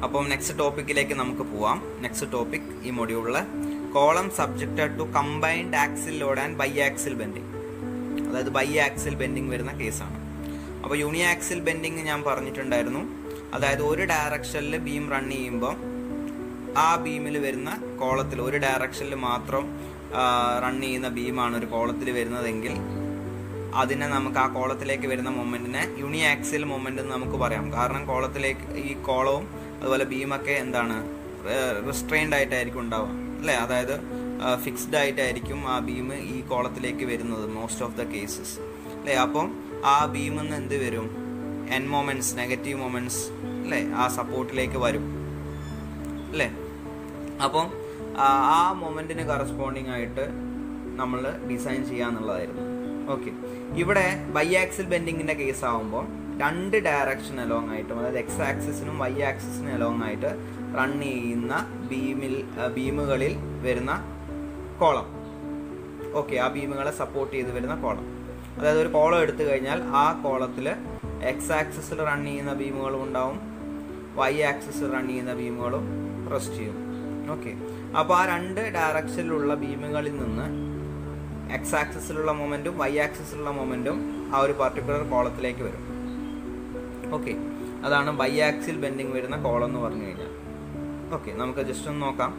അപ്പം നെക്സ്റ്റ് ടോപ്പിക്കിലേക്ക് നമുക്ക് പോവാം. നെക്സ്റ്റ് ടോപ്പിക് ഈ മൊഡ്യൂളിലെ column subjected to combined axial load and biaxial bending, അതായത് ബൈ ആക്സിൽ ബെൻഡിങ് വരുന്ന കേസാണ്. അപ്പോൾ യൂണി ആക്സിൽ ബെൻഡിങ് ഞാൻ പറഞ്ഞിട്ടുണ്ടായിരുന്നു. അതായത് ഒരു ഡയറക്ഷനിൽ ബീം റൺ ചെയ്യുമ്പോൾ ആ ബീമിൽ വരുന്ന കോളത്തിൽ ഒരു ഡയറക്ഷനിൽ മാത്രം റൺ ചെയ്യുന്ന ബീമാണ് ഒരു കോളത്തിൽ വരുന്നതെങ്കിൽ അതിനെ നമുക്ക് ആ കോളത്തിലേക്ക് വരുന്ന മൊമെന്റിനെ യൂണി ആക്സിൽ മൊമെന്റ് എന്ന് നമുക്ക് പറയാം. കാരണം കോളത്തിലേക്ക് ഈ കോളവും അതുപോലെ ബീമൊക്കെ എന്താണ് റിസ്ട്രെയിൻഡ് ആയിട്ടായിരിക്കും ഉണ്ടാവുക അല്ലേ, അതായത് ഫിക്സ്ഡ് ആയിട്ടായിരിക്കും ആ ബീം ഈ കോളത്തിലേക്ക് വരുന്നത് മോസ്റ്റ് ഓഫ് ദ കേസസ് അല്ലേ. അപ്പം ആ ബീമിൽ നിന്ന് എന്ത് വരും, എൻ മൊമെന്റ്സ്, നെഗറ്റീവ് മൊമെന്റ്സ് അല്ലേ ആ സപ്പോർട്ടിലേക്ക് വരും അല്ലേ. അപ്പം ആ മൊമെന്റിന് കറസ്പോണ്ടിങ് ആയിട്ട് നമ്മൾ ഡിസൈൻ ചെയ്യാന്നുള്ളതായിരുന്നു. ഓക്കെ, ഇവിടെ ബൈ ആക്സിൽ ബെൻഡിങ്ങിന്റെ കേസ് ആകുമ്പോൾ രണ്ട് ഡയറക്ഷൻ അലോങ് ആയിട്ടും, അതായത് എക്സ് ആക്സിസിനും വൈ ആക്സിസിനും അലോങ് ആയിട്ട് റൺ ചെയ്യുന്ന ബീമുകളിൽ വരുന്ന കോളം. ഓക്കെ, ആ ബീമുകളെ സപ്പോർട്ട് ചെയ്ത് വരുന്ന കോളം. അതായത് ഒരു കോളം എടുത്തു കഴിഞ്ഞാൽ ആ കോളത്തിൽ എക്സ് ആക്സിസിൽ റൺ ചെയ്യുന്ന ബീമുകളും ഉണ്ടാവും, വൈ ആക്സിസിൽ റൺ ചെയ്യുന്ന ബീമുകളും റെസ്റ്റ് ചെയ്യും. ഓക്കെ, അപ്പോൾ ആ രണ്ട് ഡയറക്ഷനിലുള്ള ബീമുകളിൽ നിന്ന് എക്സ് ആക്സിസിലുള്ള മൊമെന്റും വൈ ആക്സിസിലുള്ള മൊമെന്റും ആ ഒരു പർട്ടിക്കുലർ കോളത്തിലേക്ക് വരും. ഓക്കെ, അതാണ് ബൈ ആക്സിൽ ബെൻഡിങ് വരുന്ന കോളം എന്ന് പറഞ്ഞു കഴിഞ്ഞാൽ. ഓക്കെ, നമുക്ക് ജസ്റ്റ് ഒന്ന് നോക്കാം,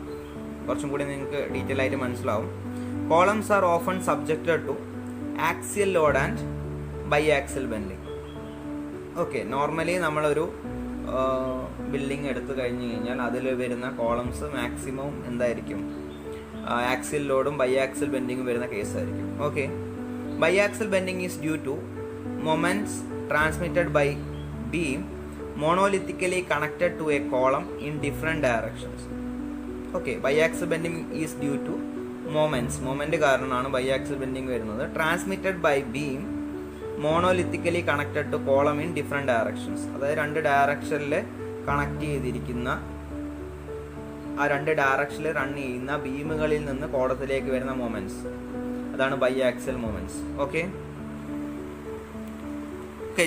കുറച്ചും കൂടി നിങ്ങൾക്ക് ഡീറ്റെയിൽ ആയിട്ട് മനസ്സിലാവും. Columns are often subjected to axial load and biaxial bending. Okay, normally നമ്മളൊരു ബിൽഡിംഗ് എടുത്തു കഴിഞ്ഞു കഴിഞ്ഞാൽ അതിൽ വരുന്ന കോളംസ് മാക്സിമം എന്തായിരിക്കും, ആക്സിൽ ലോഡും ബൈ ആക്സിൽ ബെൻഡിങ്ങും വരുന്ന കേസായിരിക്കും. Okay, biaxial bending is due to moments transmitted by beam monolithically connected to a column in different directions. Okay, biaxial bending is due to moment കാരണമാണ് biaxial bending വരുന്നത്. Transmitted by beam monolithically connected to column in different directions. അതായത് രണ്ട് ഡയറക്ഷനിൽ connect ചെയ്തിരിക്കുന്ന ആ രണ്ട് ഡയറക്ഷനിൽ run ചെയ്യുന്ന ബീമുകളിൽ നിന്ന് കോളത്തിലേക്ക് വരുന്ന മൊമെന്റ്സ്, അതാണ് biaxial moments. ഓക്കെ,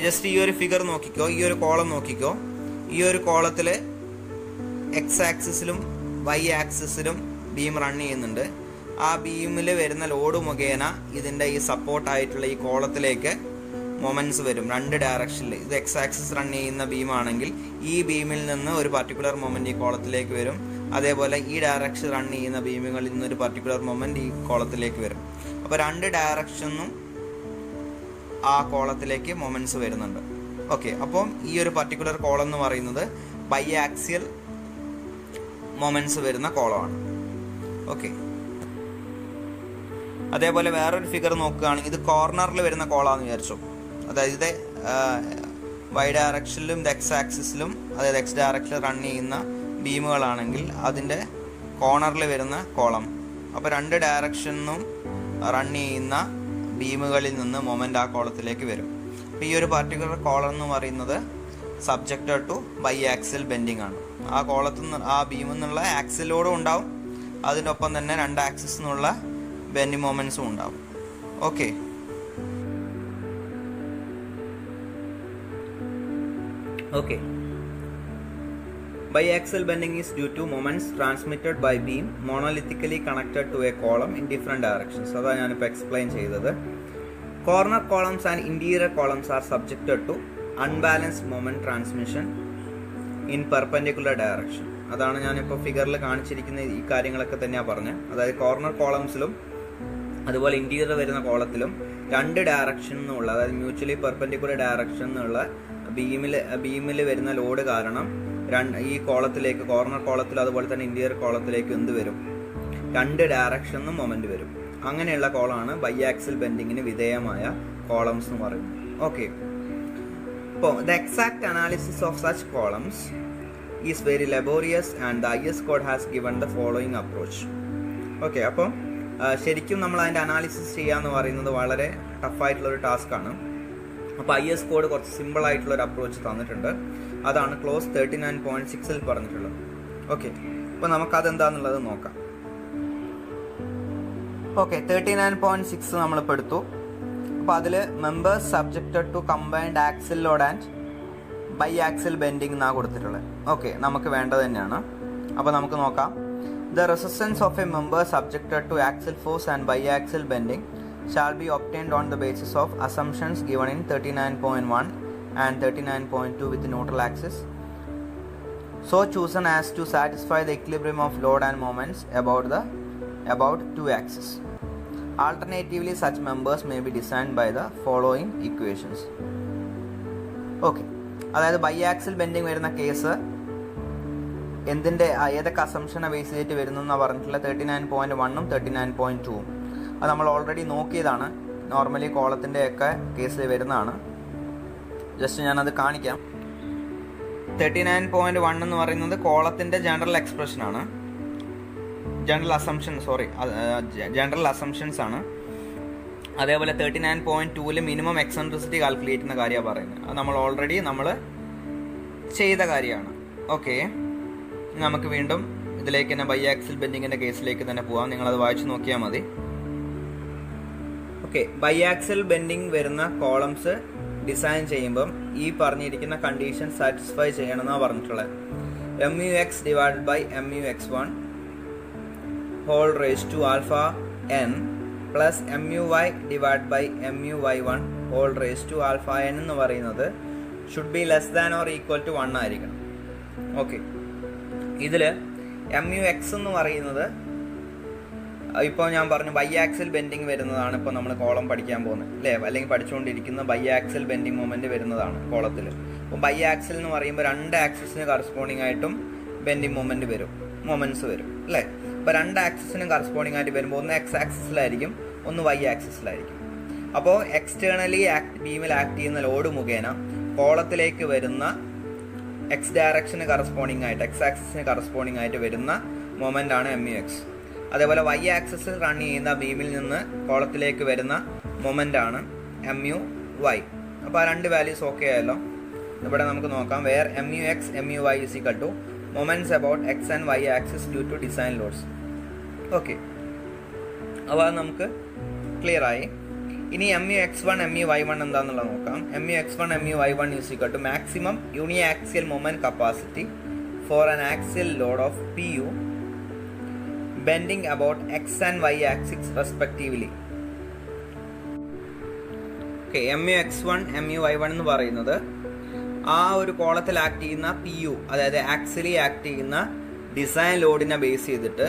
ജസ്റ്റ് ഈ ഒരു ഫിഗർ നോക്കിക്കോ, ഈ ഒരു കോളം നോക്കിക്കോ. ഈ ഒരു കോളത്തിൽ എക്സ് ആക്സിസിലും വൈ ആക്സിസിലും ബീം റൺ ചെയ്യുന്നുണ്ട്. ആ ബീമിൽ വരുന്ന ലോഡ് മുഖേന ഇതിൻ്റെ ഈ സപ്പോർട്ടായിട്ടുള്ള ഈ കോളത്തിലേക്ക് മൊമെന്റ്സ് വരും രണ്ട് ഡയറക്ഷനിൽ. ഇത് എക്സ് ആക്സിസ് റൺ ചെയ്യുന്ന ബീമാണെങ്കിൽ ഈ ബീമിൽ നിന്ന് ഒരു പർട്ടിക്കുലർ മൊമെന്റ് ഈ കോളത്തിലേക്ക് വരും. അതേപോലെ ഈ ഡയറക്ഷൻ റൺ ചെയ്യുന്ന ബീമുകളിൽ നിന്ന് ഒരു പർട്ടിക്കുലർ മൊമെന്റ് ഈ കോളത്തിലേക്ക് വരും. അപ്പോൾ രണ്ട് ഡയറക്ഷനും ആ കോളത്തിലേക്ക് മൊമെന്റ്സ് വരുന്നുണ്ട്. ഓക്കെ, അപ്പം ഈ ഒരു പർട്ടിക്കുലർ കോളം എന്ന് പറയുന്നത് ബൈ ആക്സിയൽ മൊമെന്റ്സ് വരുന്ന കോളമാണ്. ഓക്കെ, അതേപോലെ വേറൊരു ഫിഗർ നോക്കുകയാണെങ്കിൽ ഇത് കോർണറിൽ വരുന്ന കോളാന്ന് വിചാരിച്ചു. അതായത് ഇത് വൈ ഡയറക്ഷനിലും ഇത് എക്സ് ആക്സിസിലും അതായത് എക്സ് ഡയറക്ഷനിൽ റൺ ചെയ്യുന്ന ബീമുകളാണെങ്കിൽ അതിൻ്റെ കോർണറിൽ വരുന്ന കോളം. അപ്പോൾ രണ്ട് ഡയറക്ഷനും റൺ ചെയ്യുന്ന ബീമുകളിൽ നിന്ന് മൊമെന്റ് ആ കോളത്തിലേക്ക് വരും. അപ്പോൾ ഈ ഒരു പർട്ടിക്കുലർ കോളം എന്ന് പറയുന്നത് subjected to biaxial bending ആണ്. ആ കോളത്തിൽ നിന്ന് ആ ബീമിൽ നിന്നുള്ള ആക്സിൽ ലോഡും ഉണ്ടാവും, അതിനൊപ്പം തന്നെ രണ്ട് ആക്സിൽ നിന്നുള്ള ബെൻഡിങ് മൊമെന്റ്സും ഉണ്ടാവും. Okay, okay, biaxial bending is due to moments transmitted by beam monolithically connected to a column in different directions. അതാണ് ഞാനിപ്പോൾ എക്സ്പ്ലെയിൻ ചെയ്തത്. Corner columns and interior columns are subjected to unbalanced moment transmission in perpendicular direction. അതാണ് ഞാനിപ്പോൾ ഫിഗറിൽ കാണിച്ചിരിക്കുന്ന ഈ കാര്യങ്ങളൊക്കെ തന്നെയാണ് പറഞ്ഞത്. അതായത് കോർണർ കോളംസിലും അതുപോലെ ഇന്റീരിയർ വരുന്ന കോളത്തിലും രണ്ട് ഡയറക്ഷൻ എന്നുള്ള, അതായത് മ്യൂച്വലി പെർപെൻഡിക്കുലർ ഡയറക്ഷൻ എന്നുള്ള ബീമിൽ വരുന്ന ലോഡ് കാരണം ഈ കോളത്തിലേക്ക്, കോർണർ കോളത്തിൽ അതുപോലെ തന്നെ ഇന്റീരിയർ കോളത്തിലേക്ക് എന്ത് വരും, രണ്ട് ഡയറക്ഷനും മൊമെന്റ് വരും. അങ്ങനെയുള്ള കോളമാണ് ബൈ ആക്സിൽ ബെൻഡിങ്ങിന് വിധേയമായ കോളംസ് എന്ന് പറയുന്നത്. ഓക്കെ, അപ്പോൾ the exact analysis of such columns is very laborious and the IS code has given the following approach. Okay, അപ്പം ശരിക്കും നമ്മൾ അതിൻ്റെ അനാലിസിസ് ചെയ്യാന്ന് പറയുന്നത് വളരെ ടഫായിട്ടുള്ളൊരു ടാസ്ക്കാണ്. അപ്പോൾ IS കോഡ് കുറച്ച് സിമ്പിൾ ആയിട്ടുള്ളൊരു അപ്രോച്ച് തന്നിട്ടുണ്ട്. അതാണ് ക്ലോസ് 39.6 പറഞ്ഞിട്ടുള്ളത്. ഓക്കെ, അപ്പോൾ നമുക്കതെന്താന്നുള്ളത് നോക്കാം. ഓക്കെ, 39.6 നമ്മളിപ്പോൾ എടുത്തു. അപ്പോൾ അതിൽ members subjected to combined axial load and biaxial bending എന്നാണ് കൊടുത്തിട്ടുള്ളത്. ഓക്കെ, നമുക്ക് വേണ്ടത് തന്നെയാണ്. അപ്പോൾ നമുക്ക് നോക്കാം. The resistance of a member subjected to axial force and biaxial bending shall be obtained on the basis of assumptions given in 39.1 and 39.2 with the neutral axis, so chosen as to satisfy the equilibrium of load and moments about two axes. Alternatively, such members may be designed by the following equations. Okay, അതായത് biaxial bending വരുന്ന case എന്തിൻ്റെ ഏതൊക്കെ അസംഷനെ base ചെയ്തിട്ട് വരുന്നു എന്നാണ് പറഞ്ഞിട്ടുള്ളത്. 39.1ഉം 39.2ഉം അത് നമ്മൾ ഓൾറെഡി നോക്കിയതാണ്. നോർമലി കോളത്തിൻ്റെ ഒക്കെ കേസിൽ വരുന്നതാണ്. ജസ്റ്റ് ഞാനത് കാണിക്കാം. 39.1 എന്ന് പറയുന്നത് കോളത്തിൻ്റെ ജനറൽ എക്സ്പ്രഷനാണ്, ജനറൽ അസംഷൻസ് ആണ്. അതേപോലെ 39.2 മിനിമം എക്സെൻട്രിസിറ്റി കാൽക്കുലേറ്റ് ചെയ്യുന്ന കാര്യമാണ് പറയുന്നത്. അത് നമ്മൾ ഓൾറെഡി ചെയ്ത കാര്യമാണ്. ഓക്കെ, നമുക്ക് വീണ്ടും ഇതിലേക്ക് തന്നെ ബൈ ആക്സിൽ ബെൻഡിങ്ങിൻ്റെ കേസിലേക്ക് തന്നെ പോവാം. നിങ്ങളത് വായിച്ച് നോക്കിയാൽ മതി. ഓക്കെ, ബൈ ആക്സിൽ ബെൻഡിങ് വരുന്ന കോളംസ് ഡിസൈൻ ചെയ്യുമ്പം ഈ പറഞ്ഞിരിക്കുന്ന കണ്ടീഷൻ സാറ്റിസ്ഫൈ ചെയ്യണമെന്നാണ് പറഞ്ഞിട്ടുള്ളത്. MUX divided by MUX1 whole raise to alpha n plus MUY divide by MUY1 whole raise to alpha n എന്ന് പറയുന്നത് should be less than or equal to 1 ആയിരിക്കണം. Okay, ഇതിൽ MUX എന്ന് പറയുന്നത് ഇപ്പോൾ ഞാൻ പറഞ്ഞു ബൈ ആക്സിൽ ബെൻഡിങ് വരുന്നതാണ്. ഇപ്പോൾ നമ്മൾ കോളം പഠിക്കാൻ പോകുന്നത് അല്ലേ, അല്ലെങ്കിൽ പഠിച്ചുകൊണ്ടിരിക്കുന്ന ബൈ ആക്സിൽ ബെൻഡിങ് മൊമെൻറ്റ് വരുന്നതാണ് കോളത്തിൽ. അപ്പോൾ ബൈ ആക്സിൽ എന്ന് പറയുമ്പോൾ 2 ആക്സിസിന് കറസ്പോണ്ടിങ് ആയിട്ടും ബെൻഡിങ് മൊമെൻറ്റ്സ് വരും അല്ലേ. അപ്പോൾ 2 ആക്സിസിനും കറസ്പോണ്ടിങ് ആയിട്ട് വരുമ്പോൾ ഒന്ന് എക്സ് ആക്സിസിലായിരിക്കും, ഒന്ന് വൈ ആക്സിസിലായിരിക്കും. അപ്പോൾ എക്സ്റ്റേണലി ബീമിൽ ആക്ട് ചെയ്യുന്ന ലോഡ് മുഖേന കോളത്തിലേക്ക് വരുന്ന എക്സ് ഡയറക്ഷന് കറസ്പോണ്ടിങ് ആയിട്ട് എക്സ് ആക്സിസിന് കറസ്പോണ്ടിങ് ആയിട്ട് വരുന്ന മൊമെൻ്റ് ആണ് MUX. അതേപോലെ വൈ ആക്സിസിൽ റൺ ചെയ്യുന്ന ബീമിൽ നിന്ന് കോളത്തിലേക്ക് വരുന്ന മൊമെൻ്റ് ആണ് MUY. അപ്പോൾ ആ 2 വാല്യൂസ് ഓക്കെ ആയല്ലോ. ഇവിടെ നമുക്ക് നോക്കാം. Where MUX MUY is equal to moments about X and Y axis due to design loads. Okay, അപ്പോൾ അത് നമുക്ക് ക്ലിയർ ആയി. ഇനി MUX1 MUY1 എന്താണെന്നുള്ളത് നോക്കാം. MUX1 MUY1 is equal to maximum uniaxial moment capacity for an axial load of PU bending about x and y axis respectively. Okay, MUX1 MUY1 എന്ന് പറയുന്നത് ആ ഒരു കോളത്തിൽ ആക്ട് ചെയ്യുന്ന PU, അതായത് ആക്സിലി ആക്ട് ചെയ്യുന്ന ഡിസൈൻ ലോഡിനെ ബേസ് ചെയ്തിട്ട്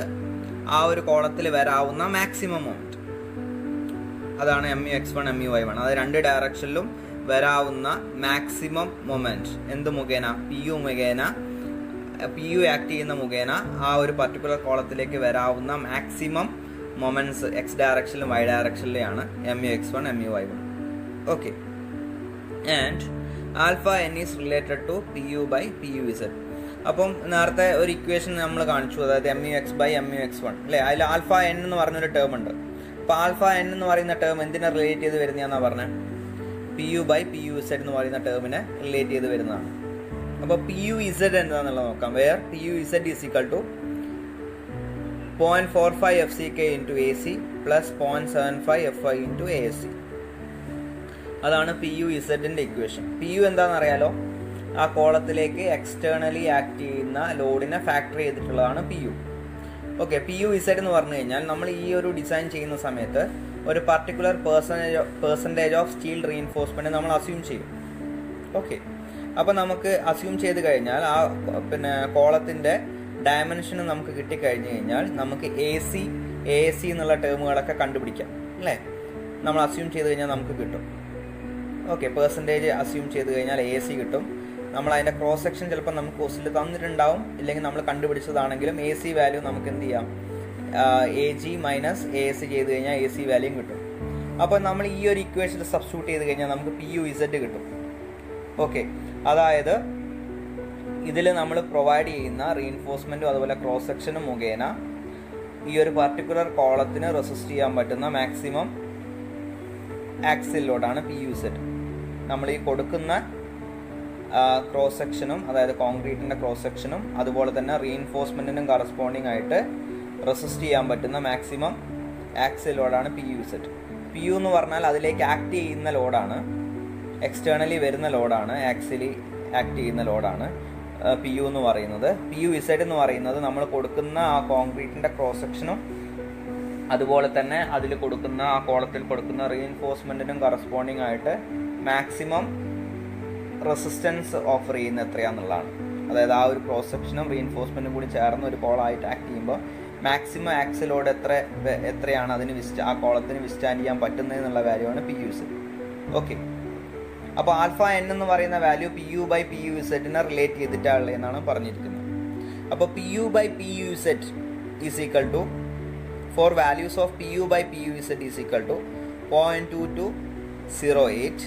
ആ ഒരു കോളത്തിൽ വരാവുന്ന മാക്സിമം മൊമെന്റ്, അതാണ് MUX1 MUY1. അത് 2 ഡയറക്ഷനിലും വരാവുന്ന മാക്സിമം മൊമെന്റ് എന്ത് മുഖേന, PU ആക്ട് ചെയ്യുന്ന മുഖേന ആ ഒരു പർട്ടിക്കുലർ കോളത്തിലേക്ക് വരാവുന്ന മാക്സിമം മൊമെന്റ്സ് എക്സ് ഡയറക്ഷനിലും വൈ ഡയറക്ഷനിലെയാണ് MUX1 MUY1. Okay, and alpha n is related to PU by PUZ. അപ്പം നേരത്തെ ഒരു ഇക്വേഷൻ നമ്മൾ കാണിച്ചു, അതായത് MUX ബൈ MUX1 അല്ലേ. അതിൽ ആൽഫ n എന്ന് പറഞ്ഞൊരു ടേം ഉണ്ട്. അപ്പോൾ ആൽഫ n എന്ന് പറയുന്ന ടേം എന്തിനെ റിലേറ്റ് ചെയ്ത് വരുന്നതാണെന്നാണ് പറഞ്ഞത്? PU ബൈ PUZ എന്ന് പറയുന്ന ടേമിനെ റിലേറ്റ് ചെയ്ത് വരുന്നതാണ്. അപ്പോൾ PUZ എന്താണെന്നുള്ളത് നോക്കാം. Where PUZ is equal to 0.45 FCK into AC plus 0.75 FI into ASC. അതാണ് PUZൻ്റെ ഇക്വേഷൻ. PU എന്താണെന്ന് അറിയാലോ, ആ കോളത്തിലേക്ക് എക്സ്റ്റേണലി ആക്ട് ചെയ്യുന്ന ലോഡിനെ ഫാക്ടർ ചെയ്തിട്ടുള്ളതാണ് PU. ഓക്കെ, PUZ എന്ന് പറഞ്ഞു കഴിഞ്ഞാൽ നമ്മൾ ഈ ഒരു ഡിസൈൻ ചെയ്യുന്ന സമയത്ത് ഒരു particular percentage of steel reinforcement നമ്മൾ അസ്യൂം ചെയ്യും. ഓക്കെ, അപ്പോൾ നമുക്ക് അസ്യൂം ചെയ്ത് കഴിഞ്ഞാൽ ആ കോളത്തിൻ്റെ ഡയമെൻഷൻ നമുക്ക് കിട്ടിക്കഴിഞ്ഞ് കഴിഞ്ഞാൽ നമുക്ക് ASC എന്നുള്ള ടേമുകളൊക്കെ കണ്ടുപിടിക്കാം അല്ലേ. നമ്മൾ അസ്യൂം ചെയ്ത് കഴിഞ്ഞാൽ നമുക്ക് കിട്ടും. ഓക്കെ, പെർസെൻറ്റേജ് അസ്യൂം ചെയ്ത് കഴിഞ്ഞാൽ ASC കിട്ടും. നമ്മൾ അതിൻ്റെ ക്രോസ് സെക്ഷൻ ചിലപ്പോൾ നമുക്ക് ക്വസ്റ്റിൽ തന്നിട്ടുണ്ടാവും, ഇല്ലെങ്കിൽ നമ്മൾ കണ്ടുപിടിച്ചതാണെങ്കിലും AC വാല്യൂ നമുക്ക് എന്ത് ചെയ്യാം, AG മൈനസ് ASC ചെയ്ത് കഴിഞ്ഞാൽ AC വാല്യൂയും കിട്ടും. അപ്പോൾ നമ്മൾ ഈ ഒരു ഇക്വേഷനിൽ സബ്സ്റ്റിറ്റ്യൂട്ട് ചെയ്ത് കഴിഞ്ഞാൽ നമുക്ക് PUZ കിട്ടും. ഓക്കെ, അതായത് ഇതിൽ നമ്മൾ പ്രൊവൈഡ് ചെയ്യുന്ന റീഇൻഫോഴ്സ്മെൻറ്റും അതുപോലെ ക്രോസ് സെക്ഷനും മുഖേന ഈ ഒരു പർട്ടിക്കുലർ കോളത്തിന് റെസിസ്റ്റ് ചെയ്യാൻ പറ്റുന്ന മാക്സിമം ആക്സിൽ ലോഡാണ് PUZ. നമ്മൾ ഈ കൊടുക്കുന്ന ക്രോസ് സെക്ഷനും, അതായത് കോൺക്രീറ്റിൻ്റെ ക്രോസ് സെക്ഷനും അതുപോലെ തന്നെ റീഇൻഫോഴ്സ്മെൻറ്റിനും കറസ്പോണ്ടിങ് ആയിട്ട് റെസിസ്റ്റ് ചെയ്യാൻ പറ്റുന്ന മാക്സിമം ആക്സിൽ ലോഡാണ് PUZ. PU എന്ന് പറഞ്ഞാൽ അതിലേക്ക് ആക്ട് ചെയ്യുന്ന ലോഡാണ്, എക്സ്റ്റേണലി വരുന്ന ലോഡാണ് ആക്ട് ചെയ്യുന്ന ലോഡാണ് പി യു എന്ന് പറയുന്നത്. പി യു ഇസഡ് എന്ന് പറയുന്നത് നമ്മൾ കൊടുക്കുന്ന ആ കോൺക്രീറ്റിൻ്റെ ക്രോസ് സെക്ഷനും അതുപോലെ തന്നെ അതിൽ കൊടുക്കുന്ന ആ കോളത്തിൽ കൊടുക്കുന്ന റീഇൻഫോഴ്സ്മെൻറ്റിനും കറസ്പോണ്ടിങ് ആയിട്ട് മാക്സിമം റെസിസ്റ്റൻസ് ഓഫർ ചെയ്യുന്ന എത്രയാണെന്നുള്ളതാണ്. അതായത് ആ ഒരു ക്രോസ് സെക്ഷനും റീഇൻഫോഴ്സ്മെൻറ്റും കൂടി ചേർന്ന് ഒരു കോളായിട്ട് ആക്ട് ചെയ്യുമ്പോൾ മാക്സിമം ആക്സിൽ ലോഡ് എത്രയാണ് അതിന് ആ കോളത്തിന് വിസ്റ്റാൻഡ് ചെയ്യാൻ പറ്റുന്നത് എന്നുള്ള വാല്യൂ ആണ് പി യു ഇസഡ്. ഓക്കെ, അപ്പോൾ ആൽഫ എൻ എന്ന് പറയുന്ന value P U by P U ഇസഡിനെ റിലേറ്റ് ചെയ്തിട്ടുള്ള എന്നാണ് പറഞ്ഞിരിക്കുന്നത്. അപ്പോൾ P U by P U Z is equal to for values of P U by P U Z is equal to 0.2208.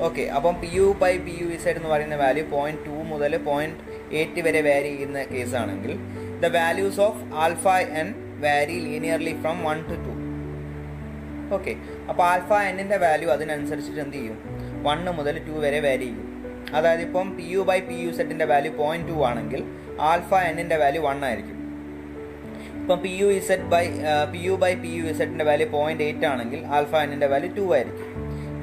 Okay, അപ്പം P U by P U Z എന്ന് പറയുന്ന value 0.2 മുതൽ 0.8 വരെ വാരി ചെയ്യുന്ന കേസാണെങ്കിൽ the values of alpha N വാരി linearly from 1 to 2. Okay, അപ്പോൾ alpha എന്നിൻ്റെ വാല്യൂ അതിനനുസരിച്ചിട്ട് എന്ത് ചെയ്യും, 1 മുതൽ 2 വരെ വാരി ചെയ്യും. അതായത് ഇപ്പം P U by P U സെറ്റിൻ്റെ വാല്യൂ 0.2 ആണെങ്കിൽ ആൽഫ എന്നിൻ്റെ വാല്യൂ 1 ആയിരിക്കും. ഇപ്പം P U by P U സെറ്റിൻ്റെ വാല്യൂ 0.8 ആണെങ്കിൽ ആൽഫ എന്നിൻ്റെ വാല്യൂ 2 ആയിരിക്കും.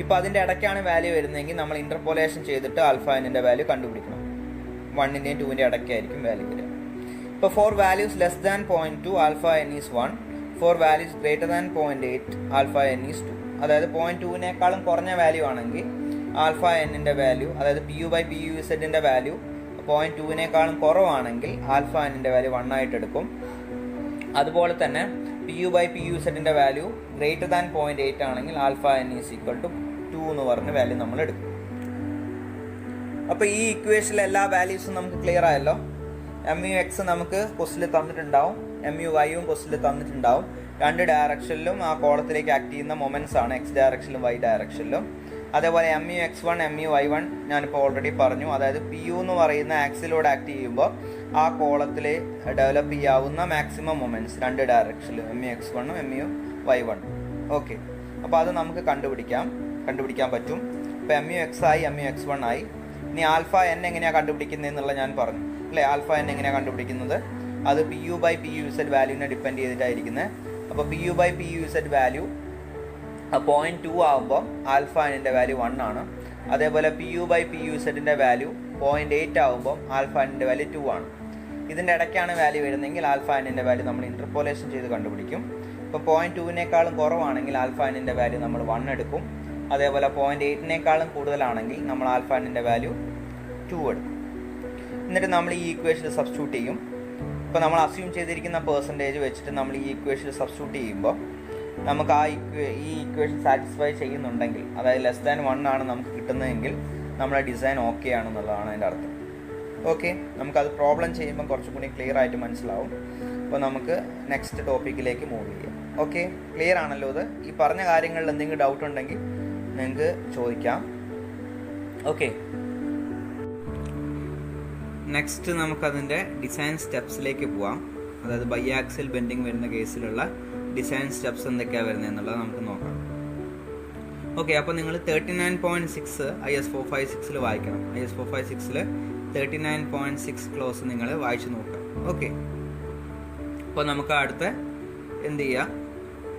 ഇപ്പോൾ അതിൻ്റെ ഇടയ്ക്കാണ് വാല്യൂ വരുന്നതെങ്കിൽ നമ്മൾ ഇൻ്റർപോലേഷൻ ചെയ്തിട്ട് ആൽഫ എന്നിൻ്റെ വാല്യൂ കണ്ടുപിടിക്കണം. 1ൻ്റെയും 2ൻ്റെയും ഇടയ്ക്കായിരിക്കും വാല്യൂ വരിക. ഇപ്പോൾ for values less than 0.2 alpha N is 1. For values greater than 0.8 alpha N is 2. അതായത് 0.2നേക്കാളും കുറഞ്ഞ വാല്യൂ ആണെങ്കിൽ ആൽഫ എന്നിൻ്റെ വാല്യൂ, അതായത് P U by P U സെറ്റിൻ്റെ വാല്യൂ 0.2നേക്കാളും കുറവാണെങ്കിൽ ആൽഫ എന്നിൻ്റെ വാല്യൂ 1 ആയിട്ട് എടുക്കും. അതുപോലെ തന്നെ P U by P U സെറ്റിൻ്റെ വാല്യൂ ഗ്രേറ്റർ ദാൻ 0.8 ആണെങ്കിൽ alpha N is equal to 2 എന്ന് പറഞ്ഞ വാല്യൂ നമ്മൾ എടുക്കും. അപ്പോൾ ഈ ഇക്വേഷനിലെ എല്ലാ വാല്യൂസും നമുക്ക് ക്ലിയർ ആയല്ലോ. എം യു എക്സ് നമുക്ക് ക്വസ്റ്റിൽ തന്നിട്ടുണ്ടാവും, എം യു വൈയും ക്വസ്റ്റിൽ തന്നിട്ടുണ്ടാവും. രണ്ട് ഡയറക്ഷനിലും ആ കോളത്തിലേക്ക് ആക്ട് ചെയ്യുന്ന മൊമെൻറ്റ്സ് ആണ്, എക്സ് ഡയറക്ഷനിലും വൈ ഡയറക്ഷനിലും. അതേപോലെ M U X one M U Y one ഞാനിപ്പോൾ ഓൾറെഡി പറഞ്ഞു. അതായത് പി യു എന്ന് പറയുന്ന ആക്സിലോട് ആക്ട് ചെയ്യുമ്പോൾ ആ കോളത്തിൽ ഡെവലപ്പ് ചെയ്യാവുന്ന മാക്സിമം മൊമെൻറ്റ്സ് രണ്ട് ഡയറക്ഷനിലും എം യു എക്സ് വണ്ണും M U Y one. Okay, അപ്പോൾ അത് നമുക്ക് കണ്ടുപിടിക്കാൻ പറ്റും. ഇപ്പോൾ എം യു എക്സ് ആയി, എം യു എക്സ് വൺ ആയി. ഇനി ആൽഫ എൻ എങ്ങനെയാണ് കണ്ടുപിടിക്കുന്നത് എന്നുള്ള ഞാൻ പറഞ്ഞു അല്ലേ. ആൽഫ എൻ എങ്ങനെയാണ് കണ്ടുപിടിക്കുന്നത്? അത് P U by P U Z വാല്യൂവിനെ ഡിപ്പെൻഡ് ചെയ്തിട്ടായിരിക്കുന്നത്. അപ്പോൾ P U by P U Z value 0.2 ആകുമ്പോൾ ആൽഫ എന്നിൻ്റെ വാല്യൂ 1 ആണ്. അതേപോലെ P U by P U സെഡിൻ്റെ വാല്യൂ 0.8 ആകുമ്പോൾ ആൽഫ എന്നിൻ്റെ വാല്യൂ 2 ആണ്. ഇതിൻ്റെ ഇടയ്ക്കാണ് വാല്യൂ വരുന്നതെങ്കിൽ ആൽഫ എന്നിൻ്റെ വാല്യൂ നമ്മൾ ഇൻ്റർപോലേഷൻ ചെയ്ത് കണ്ടുപിടിക്കും. ഇപ്പോൾ 0.2നേക്കാളും കുറവാണെങ്കിൽ ആൽഫ എന്നിൻ്റെ വാല്യൂ നമ്മൾ 1 എടുക്കും. അതേപോലെ 0.8നേക്കാളും കൂടുതലാണെങ്കിൽ നമ്മൾ ആൽഫ എന്നിൻ്റെ വാല്യൂ 2 എടുക്കും. എന്നിട്ട് നമ്മൾ ഈ ഇക്വേഷനിൽ സബ്സ്റ്റിറ്റ്യൂട്ട് ചെയ്യും. ഇപ്പോൾ നമ്മൾ അസ്യൂം ചെയ്തിരിക്കുന്ന പെർസെൻറ്റേജ് വെച്ചിട്ട് നമ്മൾ ഈ ഇക്വേഷനിൽ സബ്സ്റ്റിറ്റ്യൂട്ട് ചെയ്യുമ്പോൾ നമുക്ക് ഈ ഇക്വേഷൻ സാറ്റിസ്ഫൈ ചെയ്യുന്നുണ്ടെങ്കിൽ, അതായത് ലെസ് ദാൻ 1 ആണ് നമുക്ക് കിട്ടുന്നതെങ്കിൽ നമ്മുടെ ഡിസൈൻ ഓക്കെ ആണെന്നുള്ളതാണ് അതിൻ്റെ അർത്ഥം. ഓക്കെ, നമുക്കത് പ്രോബ്ലം ചെയ്യുമ്പോൾ കുറച്ചും കൂടി ക്ലിയർ ആയിട്ട് മനസ്സിലാവും. അപ്പോൾ നമുക്ക് നെക്സ്റ്റ് ടോപ്പിക്കിലേക്ക് മൂവ് ചെയ്യാം. ഓക്കെ, ക്ലിയർ ആണല്ലോ ഇത്? ഈ പറഞ്ഞ കാര്യങ്ങളിൽ എന്തെങ്കിലും ഡൗട്ട് ഉണ്ടെങ്കിൽ നിങ്ങൾക്ക് ചോദിക്കാം. ഓക്കെ, നെക്സ്റ്റ് നമുക്കതിൻ്റെ ഡിസൈൻ സ്റ്റെപ്സിലേക്ക് പോവാം. അതായത് ബൈ ആക്സിൽ ബെൻഡിങ് വരുന്ന കേസിലുള്ള ഡിസൈൻ സ്റ്റെപ്സ് എന്തൊക്കെയാണ് വരുന്നത് എന്നുള്ളത് നമുക്ക് നോക്കാം. ഓക്കെ, അപ്പോൾ നിങ്ങൾ 39.6 IS 456 വായിക്കണം. IS 456 39.6 ക്ലോസ് നിങ്ങൾ വായിച്ച് നോക്കാം. ഓക്കെ, അപ്പോൾ നമുക്ക് അടുത്ത എന്ത് ചെയ്യുക,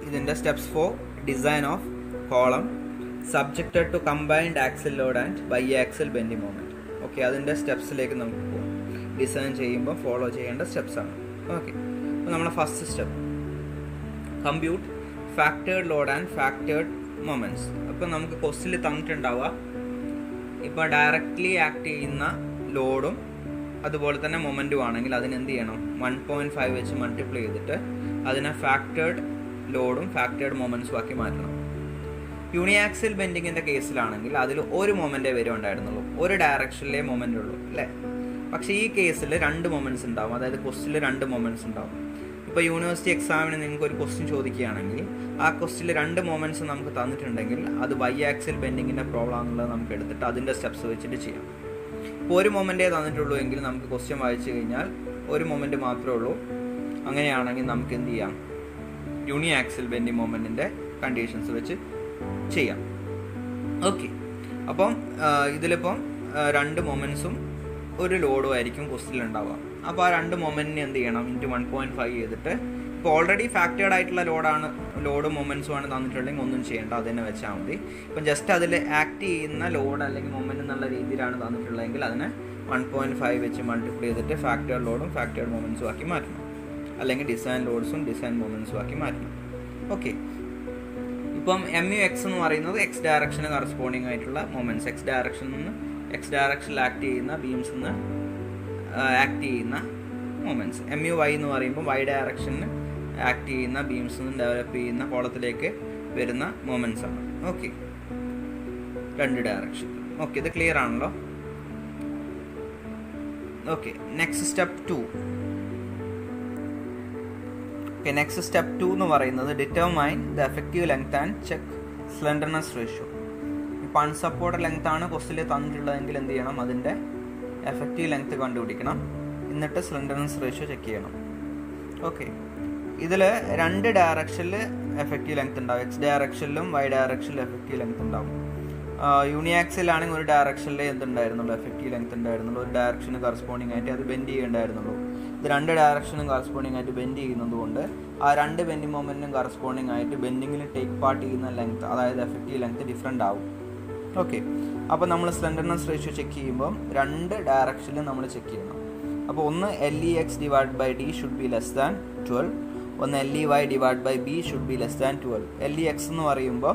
ഇതിൻ്റെ steps for design of column subjected to combined axial load and biaxial bending moment. Okay, അതിൻ്റെ സ്റ്റെപ്സിലേക്ക് നമുക്ക് പോകാം. ഡിസൈൻ ചെയ്യുമ്പോൾ ഫോളോ ചെയ്യേണ്ട സ്റ്റെപ്സാണ്. ഓക്കെ, അപ്പോൾ നമ്മുടെ first step compute factored load and factored moments. അപ്പോൾ നമുക്ക് ക്വസ്റ്റിൽ തന്നിട്ടുണ്ടാവുക, ഇപ്പോൾ ഡയറക്റ്റ്ലി ആക്ട് ചെയ്യുന്ന ലോഡും അതുപോലെ തന്നെ മൊമെൻറ്റും ആണെങ്കിൽ അതിനെന്ത് ചെയ്യണം, 1.5 വെച്ച് മൾട്ടിപ്ലൈ ചെയ്തിട്ട് അതിനെ ഫാക്ടേർഡ് ലോഡും ഫാക്ടേർഡ് മൊമെൻറ്റ്സും ആക്കി മാറ്റണം. യൂണിയാക്സിൽ ബെൻഡിങ്ങിൻ്റെ കേസിലാണെങ്കിൽ അതിൽ ഒരു മൊമെൻറ്റേ വരുന്നുണ്ടായിരുന്നുള്ളൂ, ഒരു ഡയറക്ഷനിലേ മൊമെൻ്റ് ഉള്ളൂ അല്ലേ. പക്ഷേ ഈ കേസിൽ 2 മൊമെൻറ്റ്സ് ഉണ്ടാവും, അതായത് ക്വസ്റ്റിൽ 2 മൊമെൻറ്റ്സ് ഉണ്ടാവും. ഇപ്പോൾ യൂണിവേഴ്സിറ്റി എക്സാമിന് നിങ്ങൾക്ക് ഒരു ക്വസ്റ്റ്യൻ ചോദിക്കുകയാണെങ്കിൽ ആ ക്വസ്റ്റിൽ 2 മൊമെൻറ്റ്സ് നമുക്ക് തന്നിട്ടുണ്ടെങ്കിൽ അത് ബൈ ആക്സിൽ ബെൻഡിങ്ങിൻ്റെ പ്രോബ്ലം ആണെന്നുള്ളത് നമുക്ക് എടുത്തിട്ട് അതിൻ്റെ സ്റ്റെപ്സ് വെച്ചിട്ട് ചെയ്യാം. ഇപ്പോൾ ഒരു മൊമെൻറ്റേ തന്നിട്ടുള്ളൂ എങ്കിൽ നമുക്ക് ക്വസ്റ്റ്യൻ വായിച്ചു കഴിഞ്ഞാൽ ഒരു മൊമെൻറ്റ് മാത്രമേ ഉള്ളൂ. അങ്ങനെയാണെങ്കിൽ നമുക്ക് എന്ത് ചെയ്യാം, യൂണി ആക്സിൽ ബെൻഡിങ് മൊമെൻറ്റിൻ്റെ കണ്ടീഷൻസ് വെച്ച് ചെയ്യാം. ഓക്കെ, അപ്പം ഇതിലിപ്പം 2 മൊമെൻറ്റ്സും ഒരു ലോഡും ആയിരിക്കും ക്വസ്റ്റിൽ ഉണ്ടാവുക. അപ്പോൾ ആ 2 മൊമെൻറ്റിന് എന്ത് ചെയ്യണം, ഇൻറ്റു 1.5 ചെയ്തിട്ട് ഇപ്പോൾ ഓൾറെഡി ഫാക്ടേർഡ് ആയിട്ടുള്ള ലോഡും മൊമെൻസും ആണ് തന്നിട്ടുണ്ടെങ്കിൽ ഒന്നും ചെയ്യേണ്ട, അത് തന്നെ വെച്ചാൽ മതി. ഇപ്പം ജസ്റ്റ് അതിൽ ആക്ട് ചെയ്യുന്ന ലോഡ് അല്ലെങ്കിൽ മൊമെൻറ്റ് എന്നുള്ള രീതിയിലാണ് തന്നിട്ടുള്ളതെങ്കിൽ അതിനെ 1.5 വെച്ച് മൾട്ടിപ്ലൈ ചെയ്തിട്ട് ഫാക്ടേർഡ് ലോഡും ഫാക്ടേർഡ് മൊമെൻസും ആക്കി മാറ്റണം, അല്ലെങ്കിൽ ഡിസൈൻ ലോഡ്സും ഡിസൈൻ മൊമെൻസും ആക്കി മാറ്റണം. ഓക്കെ, ഇപ്പം MUX എന്ന് പറയുന്നത് എക്സ് ഡയറക്ഷന് കറസ്പോണ്ടിങ് ആയിട്ടുള്ള മൊമെൻറ്റ്സ്, എക്സ് ഡയറക്ഷനിൽ ആക്ട് ചെയ്യുന്ന ബീംസിൽ നിന്ന് ആക്ട് ചെയ്യുന്ന മൊമെൻറ്റ്സ്. MUY എന്ന് പറയുമ്പോൾ വൈ ഡയറക്ഷനിൽ ആക്ട് ചെയ്യുന്ന ബീംസിൽ നിന്ന് ഡെവലപ്പ് ചെയ്യുന്ന കോളത്തിലേക്ക് വരുന്ന മൊമെൻറ്റ്സ് ആണ്. ഓക്കെ, രണ്ട് ഡയറക്ഷൻ. ഓക്കെ, ഇത് ക്ലിയർ ആണല്ലോ. Okay, next step 2. Next step 2 എന്ന് പറയുന്നത് determine the effective length and check slenderness ratio. ഇപ്പോൾ അൺസപ്പോർട്ടഡ് ലെങ്ത് ആണ് ക്വസ്റ്റിൽ തന്നിട്ടുള്ളതെങ്കിൽ എന്ത് ചെയ്യണം, അതിൻ്റെ എഫക്റ്റീവ് ലെങ്ത് കണ്ടുപിടിക്കണം, എന്നിട്ട് സ്ലെൻഡർനെസ് റേഷ്യോ ചെക്ക് ചെയ്യണം. ഓക്കെ, ഇതിൽ രണ്ട് ഡയറക്ഷനിൽ എഫക്റ്റീവ് ലെങ്ത് ഉണ്ടാവും, എക്സ് ഡയറക്ഷനിലും വൈ ഡയറക്ഷനിലും എഫക്റ്റീവ് ലെങ്ത് ഉണ്ടാവും. യൂണിയാക്സിലാണെങ്കിൽ ഒരു ഡയറക്ഷനിൽ എന്തുണ്ടായിരുന്നുള്ളൂ, എഫക്റ്റീവ് ലെങ്ത് ഉണ്ടായിരുന്നുള്ളൂ, ഒരു ഡയറക്ഷന് കറസ്പോണ്ടിങ് ആയിട്ട് അത് ബെൻഡ് ചെയ്യേണ്ടായിരുന്നുള്ളൂ. ഇത് രണ്ട് ഡയറക്ഷനും കറസ്പോണ്ടിങ് ആയിട്ട് ബെൻഡ് ചെയ്യുന്നത് കൊണ്ട് ആ രണ്ട് ബെൻഡിങ് മൊമെൻറ്റിനും കറസ്പോണ്ടിങ് ആയിട്ട് ബെൻഡിങ്ങിൽ ടേക്ക് പാർട്ട് ചെയ്യുന്ന ലെങ്ത്, അതായത് എഫക്റ്റീവ് ലെങ്ത് ഡിഫറെൻ്റ് ആവും. ഓക്കെ, അപ്പോൾ നമ്മൾ സ്ലെൻഡർനെസ് റേഷ്യോ ചെക്ക് ചെയ്യുമ്പം രണ്ട് ഡയറക്ഷനിൽ നമ്മൾ ചെക്ക് ചെയ്യണം. അപ്പോൾ ഒന്ന് LEX/D should be less than 12, ഒന്ന് LEY/B should be less than 12. LEX എന്ന് പറയുമ്പോൾ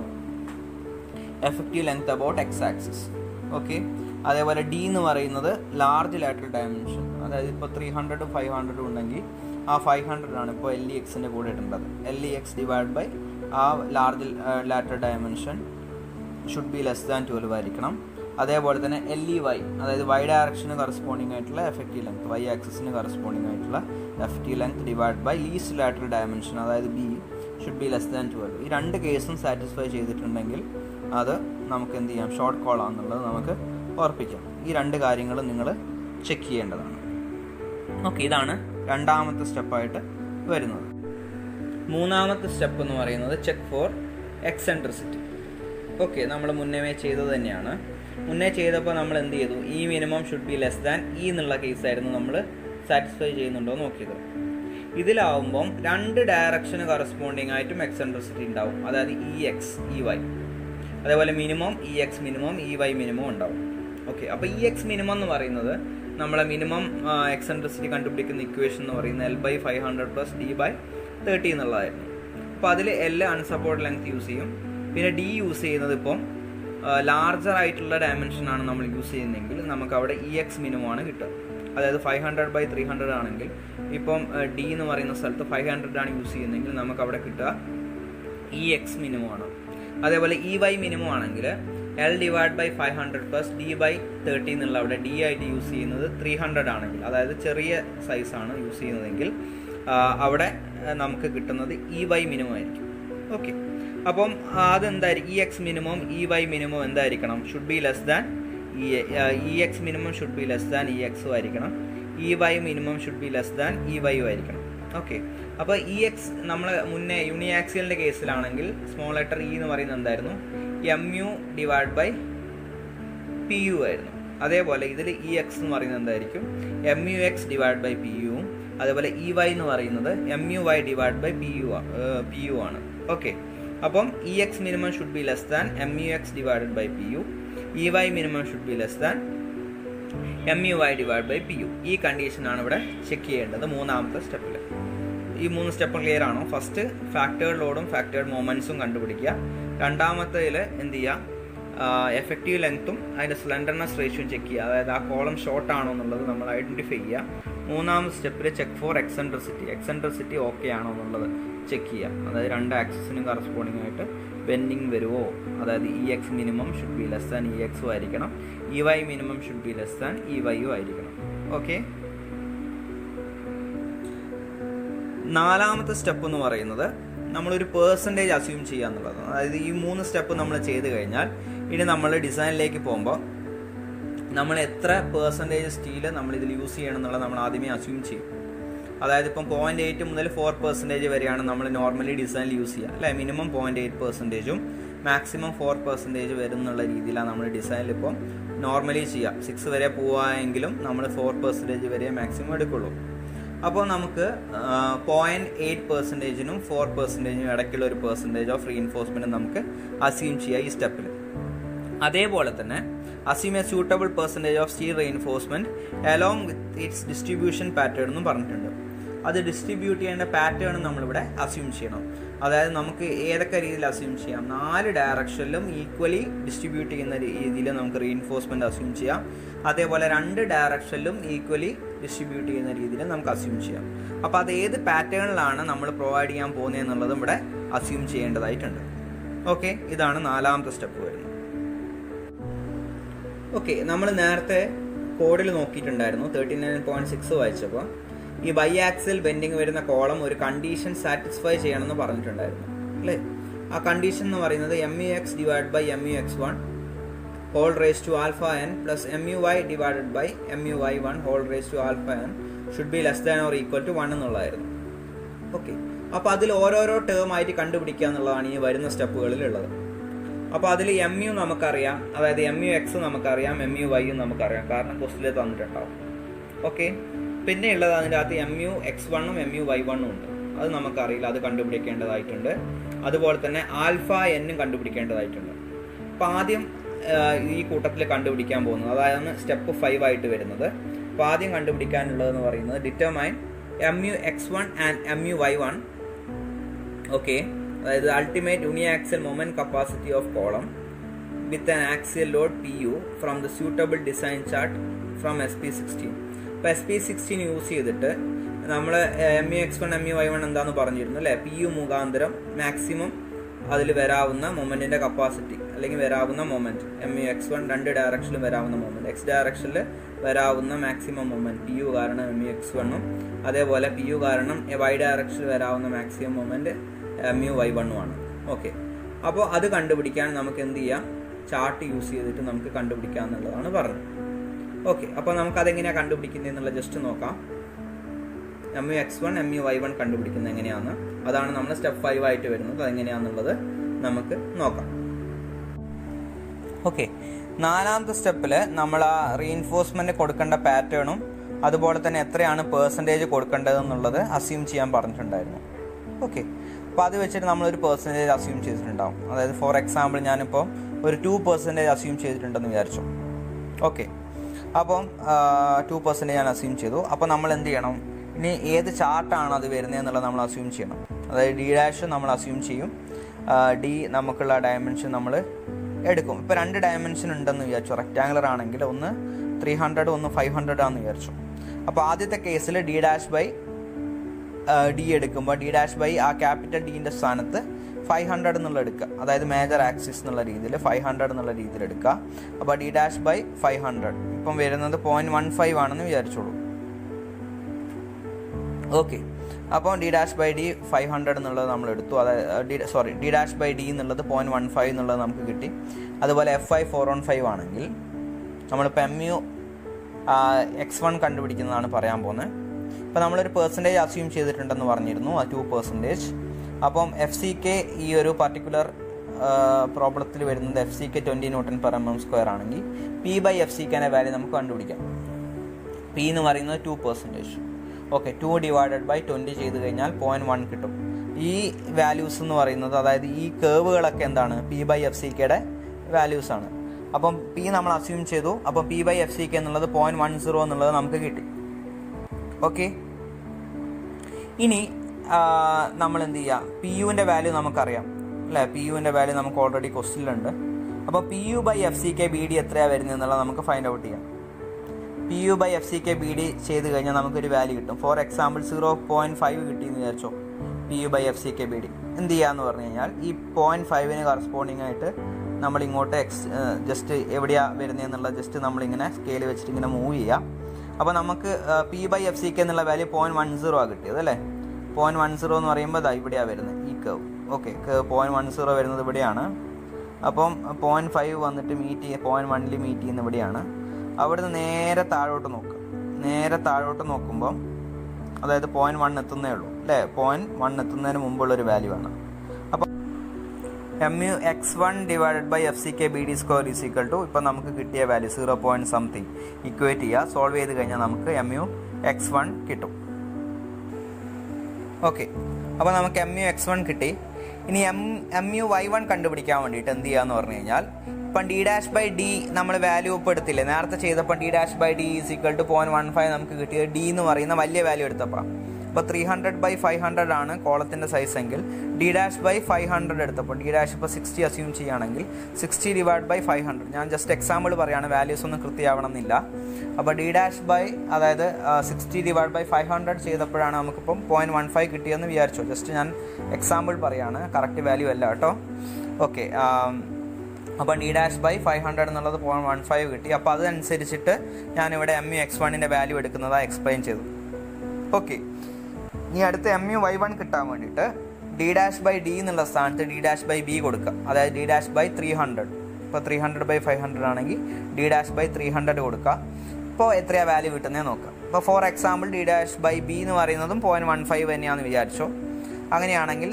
effective length about X axis. Okay, അതേപോലെ D എന്ന് പറയുന്നത് ലാർജ് ലാറ്ററൽ ഡയമെൻഷൻ, അതായത് ഇപ്പോൾ 300 500 ഉണ്ടെങ്കിൽ ആ 500 ആണ് ഇപ്പോൾ LEXൻ്റെ കൂടെ ഇടേണ്ടത്. LEX/ ആ large lateral dimension should be less than 12 ആയിരിക്കണം. അതേപോലെ തന്നെ LEY, അതായത് വൈ ഡയറക്ഷന് കറസ്പോണ്ടിങ് ആയിട്ടുള്ള എഫക്റ്റീവ് ലെങ്ത്, വൈ ആക്സിസിന് കറസ്പോണ്ടിങ് ആയിട്ടുള്ള effective length divide by least lateral dimension, അതായത് B should be less than 12. ഈ രണ്ട് കേസും സാറ്റിസ്ഫൈ ചെയ്തിട്ടുണ്ടെങ്കിൽ അത് നമുക്ക് എന്ത് ചെയ്യാം, ഷോർട്ട് കോൾ ആണെന്നുള്ളത് നമുക്ക് ഉറപ്പിക്കാം. ഈ രണ്ട് കാര്യങ്ങളും നിങ്ങൾ ചെക്ക് ചെയ്യേണ്ടതാണ്. ഓക്കെ, ഇതാണ് രണ്ടാമത്തെ സ്റ്റെപ്പായിട്ട് വരുന്നത്. മൂന്നാമത്തെ സ്റ്റെപ്പ് എന്ന് പറയുന്നത് ചെക്ക് ഫോർ എക്സെൻട്രിസിറ്റി. ഓക്കെ, നമ്മൾ മുന്നേ ചെയ്തത് തന്നെയാണ്. മുന്നേ ചെയ്തപ്പോൾ നമ്മൾ എന്ത് ചെയ്തു, ഈ minimum should be less than എന്നുള്ള കേസായിരുന്നു നമ്മൾ സാറ്റിസ്ഫൈ ചെയ്യുന്നുണ്ടോ നോക്കിയത്. ഇതിലാവുമ്പം രണ്ട് ഡയറക്ഷന് കറസ്പോണ്ടിങ് ആയിട്ടും എക്സെൻട്രിസിറ്റി ഉണ്ടാവും, അതായത് EX EY, അതേപോലെ minimum EX minimum EY minimum ഉണ്ടാവും. ഓക്കെ, അപ്പോൾ EX മിനിമം എന്ന് പറയുന്നത് നമ്മളെ മിനിമം എക്സെൻട്രിസിറ്റി കണ്ടുപിടിക്കുന്ന ഇക്വേഷൻ എന്ന് പറയുന്നത് L/500 + D/30 എന്നുള്ളതായിരുന്നു. അപ്പോൾ അതിൽ L അൺസപ്പോർട്ടഡ് ലെങ്ത് യൂസ് ചെയ്യും, പിന്നെ D യൂസ് ചെയ്യുന്നത് ഇപ്പം ലാർജർ ആയിട്ടുള്ള ഡയമെൻഷനാണ് നമ്മൾ യൂസ് ചെയ്യുന്നതെങ്കിൽ നമുക്ക് അവിടെ EX മിനിമം ആണ് കിട്ടുക. അതായത് 500/300 ആണെങ്കിൽ ഇപ്പം D എന്ന് പറയുന്ന സ്ഥലത്ത് 500 ആണ് യൂസ് ചെയ്യുന്നതെങ്കിൽ നമുക്ക് അവിടെ കിട്ടുക EX മിനിമം ആണ്. അതേപോലെ EY മിനിമം ആണെങ്കിൽ L/500 + D/30 എന്നുള്ള അവിടെ D ആയിട്ട് യൂസ് ചെയ്യുന്നത് 300 ആണെങ്കിൽ, അതായത് ചെറിയ സൈസാണ് യൂസ് ചെയ്യുന്നതെങ്കിൽ അവിടെ നമുക്ക് കിട്ടുന്നത് EY മിനിമം ആയിരിക്കും. ഓക്കെ, അപ്പം അതെന്തായിരിക്കും, EX മിനിമം EY മിനിമം എന്തായിരിക്കണം, should be less than EX minimum should be less than EXും ആയിരിക്കണം, EY minimum should be less than EYും ആയിരിക്കണം. ഓക്കെ, അപ്പോൾ EX നമ്മൾ മുന്നേ യൂണിയാക്സിയലിൻ്റെ കേസിലാണെങ്കിൽ സ്മോൾ ലെറ്റർ E എന്ന് പറയുന്നത് എന്തായിരുന്നു, MU/PU ആയിരുന്നു. അതേപോലെ ഇതിൽ EX എന്ന് പറയുന്നത് എന്തായിരിക്കും, MUX/PU. അതേപോലെ EY എന്ന് പറയുന്നത് MUY/PU ആണ്. ഓക്കെ, അപ്പം EX minimum should be less than MUX/PU, EY minimum should be less than MUY/PU. ഈ കണ്ടീഷനാണ് ഇവിടെ ചെക്ക് ചെയ്യേണ്ടത് മൂന്നാമത്തെ സ്റ്റെപ്പിൽ. ഈ 3 സ്റ്റെപ്പ് ക്ലിയർ ആണോ? ഫസ്റ്റ് ഫാക്ടേർഡ് ലോഡും ഫാക്ടേർഡ് മൊമെൻറ്റ്സും കണ്ടുപിടിക്കുക. രണ്ടാമത്തേതിൽ എന്ത് ചെയ്യുക, എഫക്റ്റീവ് ലെങ്ത്തും അതിൻ്റെ സ്ലെൻഡർനെസ് റേഷ്യോ ചെക്ക് ചെയ്യുക, അതായത് ആ കോളം ഷോർട്ട് ആണോ എന്നുള്ളത് നമ്മൾ ഐഡൻറ്റിഫൈ ചെയ്യുക. മൂന്നാമത്തെ സ്റ്റെപ്പിൽ ചെക്ക് ഫോർ എക്സെൻട്രിസിറ്റി ഓക്കെ ആണോ എന്നുള്ളത് ചെക്ക് ചെയ്യുക, അതായത് രണ്ട് ആക്സിസിനും കറസ്പോണ്ടിങ് ആയിട്ട് ബെൻഡിങ് വരുമോ, അതായത് EX minimum should be less than EXും ആയിരിക്കണം, EY minimum should be less than EYും ആയിരിക്കണം. ഓക്കെ, നാലാമത്തെ സ്റ്റെപ്പ് എന്ന് പറയുന്നത് നമ്മളൊരു പെർസെൻറ്റേജ് അസ്യൂം ചെയ്യുക എന്നുള്ളതാണ്. അതായത് ഈ 3 സ്റ്റെപ്പ് നമ്മൾ ചെയ്ത് കഴിഞ്ഞാൽ ഇനി നമ്മൾ ഡിസൈനിലേക്ക് പോകുമ്പോൾ നമ്മൾ എത്ര പെർസെൻറ്റേജ് സ്റ്റീല് നമ്മൾ ഇതിൽ യൂസ് ചെയ്യണം എന്നുള്ളത് നമ്മൾ ആദ്യമേ അസ്യൂം ചെയ്യും. അതായത് ഇപ്പം 0.8 മുതൽ 4% വരെയാണ് നമ്മൾ നോർമലി ഡിസൈനിൽ യൂസ് ചെയ്യുക, അല്ലേ? മിനിമം 0.8%ഉം മാക്സിമം 4% വരും എന്നുള്ള രീതിയിലാണ് നമ്മൾ ഡിസൈനിൽ ഇപ്പം നോർമലി ചെയ്യുക. 6 വരെ പോവുകയെങ്കിലും നമ്മൾ 4% വരെ മാക്സിമം എടുക്കുള്ളൂ. അപ്പോൾ നമുക്ക് 0.8%-നും 4%-നും ഇടയ്ക്കുള്ള ഒരു പെർസെൻറ്റേജ് ഓഫ് റീഇൻഫോഴ്സ്മെൻറ്റ് നമുക്ക് അസ്യൂം ചെയ്യാം ഈ സ്റ്റെപ്പിൽ. അതേപോലെ തന്നെ assume A suitable percentage of steel reinforcement along with its distribution pattern എന്നും പറഞ്ഞിട്ടുണ്ട്. അത് ഡിസ്ട്രിബ്യൂട്ട് ചെയ്യേണ്ട പാറ്റേൺ നമ്മളിവിടെ അസ്യൂം ചെയ്യണം. അതായത് നമുക്ക് ഏതൊക്കെ രീതിയിൽ അസ്യൂം ചെയ്യാം? 4 ഡയറക്ഷനിലും ഈക്വലി ഡിസ്ട്രിബ്യൂട്ട് ചെയ്യുന്ന രീതിയിൽ നമുക്ക് റീഇൻഫോഴ്സ്മെൻറ്റ് അസ്യൂം ചെയ്യാം. അതേപോലെ 2 ഡയറക്ഷനിലും ഈക്വലി ഡിസ്ട്രിബ്യൂട്ട് ചെയ്യുന്ന രീതിയിൽ നമുക്ക് അസ്യൂം ചെയ്യാം. അപ്പോൾ അത് ഏത് പാറ്റേണിലാണ് നമ്മൾ പ്രൊവൈഡ് ചെയ്യാൻ പോകുന്നത് എന്നുള്ളതും ഇവിടെ അസ്യൂം ചെയ്യേണ്ടതായിട്ടുണ്ട്. ഓക്കെ, ഇതാണ് 4ാമത്തെ സ്റ്റെപ്പ് വരുന്നത്. ഓക്കെ, നമ്മൾ നേരത്തെ കോഡിൽ നോക്കിയിട്ടുണ്ടായിരുന്നു 39.6 വായിച്ചപ്പോൾ ഈ ബൈ ആക്സിൽ ബെൻഡിങ് വരുന്ന കോളം ഒരു കണ്ടീഷൻ സാറ്റിസ്ഫൈ ചെയ്യണമെന്ന് പറഞ്ഞിട്ടുണ്ടായിരുന്നു അല്ലേ? ആ കണ്ടീഷൻ എന്ന് പറയുന്നത് MUX divide by MUX1 whole raise to alpha n plus MUY divided by MUY1 whole raise to alpha n should be less than or equal to 1 എന്നുള്ളതായിരുന്നു. ഓക്കെ, അപ്പോൾ അതിൽ ഓരോരോ ടേം ആയിട്ട് കണ്ടുപിടിക്കുക എന്നുള്ളതാണ് ഈ വരുന്ന സ്റ്റെപ്പുകളിലുള്ളത്. അപ്പോൾ അതിൽ MU നമുക്കറിയാം, അതായത് MUX നമുക്കറിയാം, MUY നമുക്കറിയാം, കാരണം ക്വസ്റ്റിൽ തന്നിട്ടുണ്ടാവും. ഓക്കെ, പിന്നെ ഉള്ളത് അതിൻ്റെ അകത്ത് MUX1ഉം MUY1ഉം ഉണ്ട്. അത് നമുക്കറിയില്ല, അത് കണ്ടുപിടിക്കേണ്ടതായിട്ടുണ്ട്. അതുപോലെ തന്നെ ആൽഫ എന്നും കണ്ടുപിടിക്കേണ്ടതായിട്ടുണ്ട്. അപ്പോൾ ആദ്യം ഈ കൂട്ടത്തിൽ കണ്ടുപിടിക്കാൻ പോകുന്നത്, അതായത് സ്റ്റെപ്പ് 5 ആയിട്ട് വരുന്നത്. അപ്പോൾ ആദ്യം കണ്ടുപിടിക്കാനുള്ളതെന്ന് പറയുന്നത് determine MUX1 and MUY1. Okay, അതായത് ultimate uniaxial moment capacity of column with an axial load PU from the suitable design chart from SP16. ഇപ്പോൾ SP16 യൂസ് ചെയ്തിട്ട് നമ്മൾ MUX1 MUY1 എന്താണെന്ന് പറഞ്ഞിരുന്നു അല്ലേ? PU മുഖാന്തരം മാക്സിമം അതിൽ വരാവുന്ന മൊമെന്റിന്റെ കപ്പാസിറ്റി അല്ലെങ്കിൽ വരാവുന്ന മൊമെന്റ് MUX1 2 ഡയറക്ഷനിലും വരാവുന്ന മൊമെന്റ്, X ഡയറക്ഷനിൽ വരാവുന്ന മാക്സിമം മൊമെന്റ് PU കാരണം MUX1ഉം, അതേപോലെ PU കാരണം Y ഡയറക്ഷനിൽ വരാവുന്ന മാക്സിമം മൊമെന്റ് MUY1ഉമാണ്. ഓക്കെ, അപ്പോൾ അത് കണ്ടുപിടിക്കാൻ നമുക്ക് എന്ത് ചെയ്യാം? ചാർട്ട് യൂസ് ചെയ്തിട്ട് നമുക്ക് കണ്ടുപിടിക്കാം എന്നുള്ളതാണ് പറഞ്ഞത്. ഓക്കെ, അപ്പോൾ നമുക്ക് അതെങ്ങനെയാണ് കണ്ടുപിടിക്കുന്നത് എന്നുള്ള ജസ്റ്റ് നോക്കാം. MUX1 MUY1 കണ്ടുപിടിക്കുന്നത് എങ്ങനെയാണ്, അതാണ് നമ്മൾ സ്റ്റെപ്പ് 5 ആയിട്ട് വരുന്നത്. അതെങ്ങനെയാണെന്നുള്ളത് നമുക്ക് നോക്കാം. ഓക്കെ, 4ാമത്തെ സ്റ്റെപ്പിൽ നമ്മൾ ആ റീഇൻഫോഴ്സ്മെന്റ് കൊടുക്കേണ്ട പാറ്റേണും അതുപോലെ തന്നെ എത്രയാണ് പെർസെൻറ്റേജ് കൊടുക്കേണ്ടതെന്നുള്ളത് അസ്യൂം ചെയ്യാൻ പറഞ്ഞിട്ടുണ്ടായിരുന്നു. ഓക്കെ, അപ്പോൾ അത് വെച്ചിട്ട് നമ്മളൊരു പെർസെൻറ്റേജ് അസ്യൂം ചെയ്തിട്ടുണ്ടാവും. അതായത് ഫോർ എക്സാമ്പിൾ ഞാനിപ്പോൾ ഒരു 2% അസ്യൂം ചെയ്തിട്ടുണ്ടെന്ന് വിചാരിച്ചു. ഓക്കെ, അപ്പം 2% ഞാൻ അസ്യൂം ചെയ്തു. അപ്പോൾ നമ്മൾ എന്ത് ചെയ്യണം? ഇനി ഏത് ചാർട്ടാണ് അത് വരുന്നത് എന്നുള്ളത് നമ്മൾ അസ്യൂം ചെയ്യണം. അതായത് D' നമ്മൾ അസ്യൂം ചെയ്യും. D നമുക്കുള്ള ഡയമെൻഷൻ നമ്മൾ എടുക്കും. ഇപ്പോൾ 2 ഡയമെൻഷൻ ഉണ്ടെന്ന് വിചാരിച്ചു. റെക്റ്റാങ്കുലർ ആണെങ്കിൽ ഒന്ന് 300 ഒന്ന് 500 ആണെന്ന് വിചാരിച്ചു. അപ്പോൾ ആദ്യത്തെ കേസിൽ D' D എടുക്കുമ്പോൾ D' ആ ക്യാപിറ്റൽ Dൻ്റെ സ്ഥാനത്ത് 500 എന്നുള്ള എടുക്കുക. അതായത് മേജർ ആക്സിസ് എന്നുള്ള രീതിയിൽ 500 എന്നുള്ള രീതിയിൽ എടുക്കുക. അപ്പോൾ D'/500 ഇപ്പം വരുന്നത് 0.15 ആണെന്ന് വിചാരിച്ചോളൂ. ഓക്കെ, അപ്പോൾ D'/D 500 എന്നുള്ളത് നമ്മൾ എടുത്തു. അതായത് D'/D എന്നുള്ളത് 0.15 എന്നുള്ളത് നമുക്ക് കിട്ടി. അതുപോലെ FI 415 ആണെങ്കിൽ നമ്മളിപ്പോൾ MUX1 കണ്ടുപിടിക്കുന്നതാണ് പറയാൻ പോകുന്നത്. ഇപ്പോൾ നമ്മളൊരു പെർസെൻറ്റേജ് അസ്യൂം ചെയ്തിട്ടുണ്ടെന്ന് പറഞ്ഞിരുന്നു, 2%. അപ്പം FCK ഈ ഒരു പർട്ടിക്കുലർ പ്രോബ്ലത്തിൽ വരുന്നത് FCK 20 Nm/mm² ആണെങ്കിൽ P/FCKൻ്റെ വാല്യൂ നമുക്ക് കണ്ടുപിടിക്കാം. P എന്ന് പറയുന്നത് 2%. ഓക്കെ, 2 ഡിവൈഡഡ് ബൈ 20 ചെയ്ത് കഴിഞ്ഞാൽ 0.1 കിട്ടും. ഈ വാല്യൂസ് എന്ന് പറയുന്നത്, അതായത് ഈ കേവുകളൊക്കെ എന്താണ്? P/FCKയുടെ വാല്യൂസ് ആണ്. അപ്പം P നമ്മൾ അസ്യൂം ചെയ്തു. അപ്പം P/FCK എന്നുള്ളത് 0.10 എന്നുള്ളത് നമുക്ക് കിട്ടി. ഓക്കെ, ഇനി നമ്മൾ എന്ത് ചെയ്യുക? PUവിൻ്റെ വാല്യൂ നമുക്കറിയാം അല്ലേ? PUവിൻ്റെ വാല്യൂ നമുക്ക് ഓൾറെഡി ക്വസ്റ്റ്യനിലുണ്ട്. അപ്പോൾ PU/FCK BD എത്രയാണ് വരുന്നത് എന്നുള്ളത് നമുക്ക് ഫൈൻഡ് ഔട്ട് ചെയ്യാം. PU/FCK BD ചെയ്ത് കഴിഞ്ഞാൽ നമുക്കൊരു വാല്യൂ കിട്ടും. ഫോർ എക്സാമ്പിൾ 0.5 കിട്ടിയെന്ന് വിചാരിച്ചോ. PU/FCK BD എന്ത് ചെയ്യാന്ന് പറഞ്ഞു കഴിഞ്ഞാൽ ഈ 0.5ന് കറസ്പോണ്ടിങ് ആയിട്ട് നമ്മൾ ഇങ്ങോട്ട് ജസ്റ്റ് എവിടെയാണ് വരുന്നതെന്നുള്ള ജസ്റ്റ് നമ്മളിങ്ങനെ സ്കെയിൽ വെച്ചിട്ട് ഇങ്ങനെ മൂവ് ചെയ്യാം. അപ്പോൾ നമുക്ക് P/FCK എന്നുള്ള വാല്യൂ 0.10 ആണ് കിട്ടിയത് അല്ലേ? 0.10 എന്ന് പറയുമ്പോൾ ഇവിടെയാണ് വരുന്നത് ഈ കർവ്. ഓക്കെ, 0.10 വരുന്നത് ഇവിടെയാണ്. അപ്പം 0.5 വന്നിട്ട് 0.1 മീറ്റ് ചെയ്യുന്ന ഇവിടെയാണ്. അവിടുന്ന് നേരെ താഴോട്ട് നോക്കുക. നേരെ താഴോട്ട് നോക്കുമ്പം അതായത് 0.1 എത്തുന്നേ ഉള്ളൂ അല്ലേ? 0.1 എത്തുന്നതിന് മുമ്പുള്ളൊരു വാല്യൂ ആണ്. അപ്പം MUX1 divided by FCK BD square is equal to ഇപ്പം നമുക്ക് കിട്ടിയ വാല്യൂ 0. something ഇക്വേറ്റ് ചെയ്യുക. സോൾവ് ചെയ്ത് കഴിഞ്ഞാൽ നമുക്ക് MUX1 കിട്ടും. ഓക്കെ, അപ്പോൾ നമുക്ക് MU(x1) കിട്ടി. ഇനി MU(y1) കണ്ടുപിടിക്കാൻ വേണ്ടിയിട്ട് എന്ത് ചെയ്യാന്ന് പറഞ്ഞു കഴിഞ്ഞാൽ, ഇപ്പം d'/d നമ്മൾ വാല്യൂ ഇപ്പോൾ എടുത്തില്ലേ, നേരത്തെ ചെയ്തപ്പോൾ d'/d = 0.15 നമുക്ക് കിട്ടിയത് d എന്ന് പറയുന്ന വലിയ വാല്യൂ എടുത്തപ്പോൾ. അപ്പോൾ 300/500 ആണ് കോളത്തിൻ്റെ സൈസ് എങ്കിൽ d'/500 എടുത്തപ്പോൾ d' ഇപ്പോൾ 60 അസ്യൂം ചെയ്യുകയാണെങ്കിൽ 60/500. ഞാൻ ജസ്റ്റ് എക്സാമ്പിൾ പറയുകയാണ്, വാല്യൂസ് ഒന്നും കൃത്യമാവണം എന്നില്ല. അപ്പോൾ അതായത് 60/500 ചെയ്തപ്പോഴാണ് നമുക്കിപ്പം 0.15 കിട്ടിയെന്ന് വിചാരിച്ചു. ജസ്റ്റ് ഞാൻ എക്സാമ്പിൾ പറയുകയാണ്, കറക്റ്റ് വാല്യൂ അല്ല കേട്ടോ. ഓക്കെ, അപ്പം d'/500 എന്നുള്ളത് 0.15 കിട്ടി. അപ്പോൾ അതനുസരിച്ചിട്ട് ഞാനിവിടെ MU(x1)ൻ്റെ വാല്യൂ എടുക്കുന്നതാണ് എക്സ്പ്ലെയിൻ ചെയ്തു. ഓക്കെ, ഇനി അടുത്ത് MU(y1) കിട്ടാൻ വേണ്ടിയിട്ട് d'/d എന്നുള്ള സ്ഥാനത്ത് d'/b കൊടുക്കുക. അതായത് d'/300. ഇപ്പോൾ 300/500 ആണെങ്കിൽ d'/300 കൊടുക്കുക. ഇപ്പോൾ എത്രയാണ് വാല്യൂ കിട്ടുന്നത് നോക്കുക. ഇപ്പോൾ ഫോർ എക്സാമ്പിൾ d'/b എന്ന് പറയുന്നതും 0.15 തന്നെയാണെന്ന് വിചാരിച്ചോ. അങ്ങനെയാണെങ്കിൽ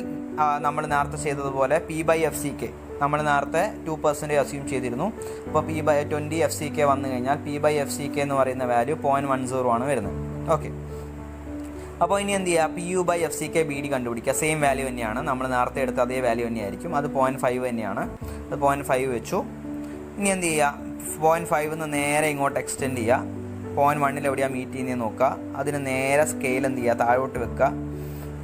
നമ്മൾ നേരത്തെ ചെയ്തതുപോലെ P/FCK നമ്മൾ നേരത്തെ 2% അസ്യൂം ചെയ്തിരുന്നു. അപ്പോൾ P/20 വന്നു കഴിഞ്ഞാൽ P/FCK എന്ന് പറയുന്ന വാല്യൂ 0.10 ആണ് വരുന്നത്. ഓക്കെ, അപ്പോൾ ഇനി എന്ത് ചെയ്യുക, PU/FCK BD കണ്ടുപിടിക്കുക. സെയിം വാല്യൂ തന്നെയാണ്, നമ്മൾ നേരത്തെ എടുത്ത അതേ വാല്യൂ തന്നെയായിരിക്കും. അത് 0.5 തന്നെയാണ്. അത് 0.5 വെച്ചു. ഇനി എന്ത് ചെയ്യുക, 0.5 നേരെ ഇങ്ങോട്ട് എക്സ്റ്റെൻഡ് ചെയ്യുക. 0.1 എവിടെയാണ് മീറ്റ് ചെയ്യുന്നത് നോക്കുക. അതിന് നേരെ സ്കെയിൽ എന്ത് ചെയ്യുക, താഴോട്ട് വെക്കുക.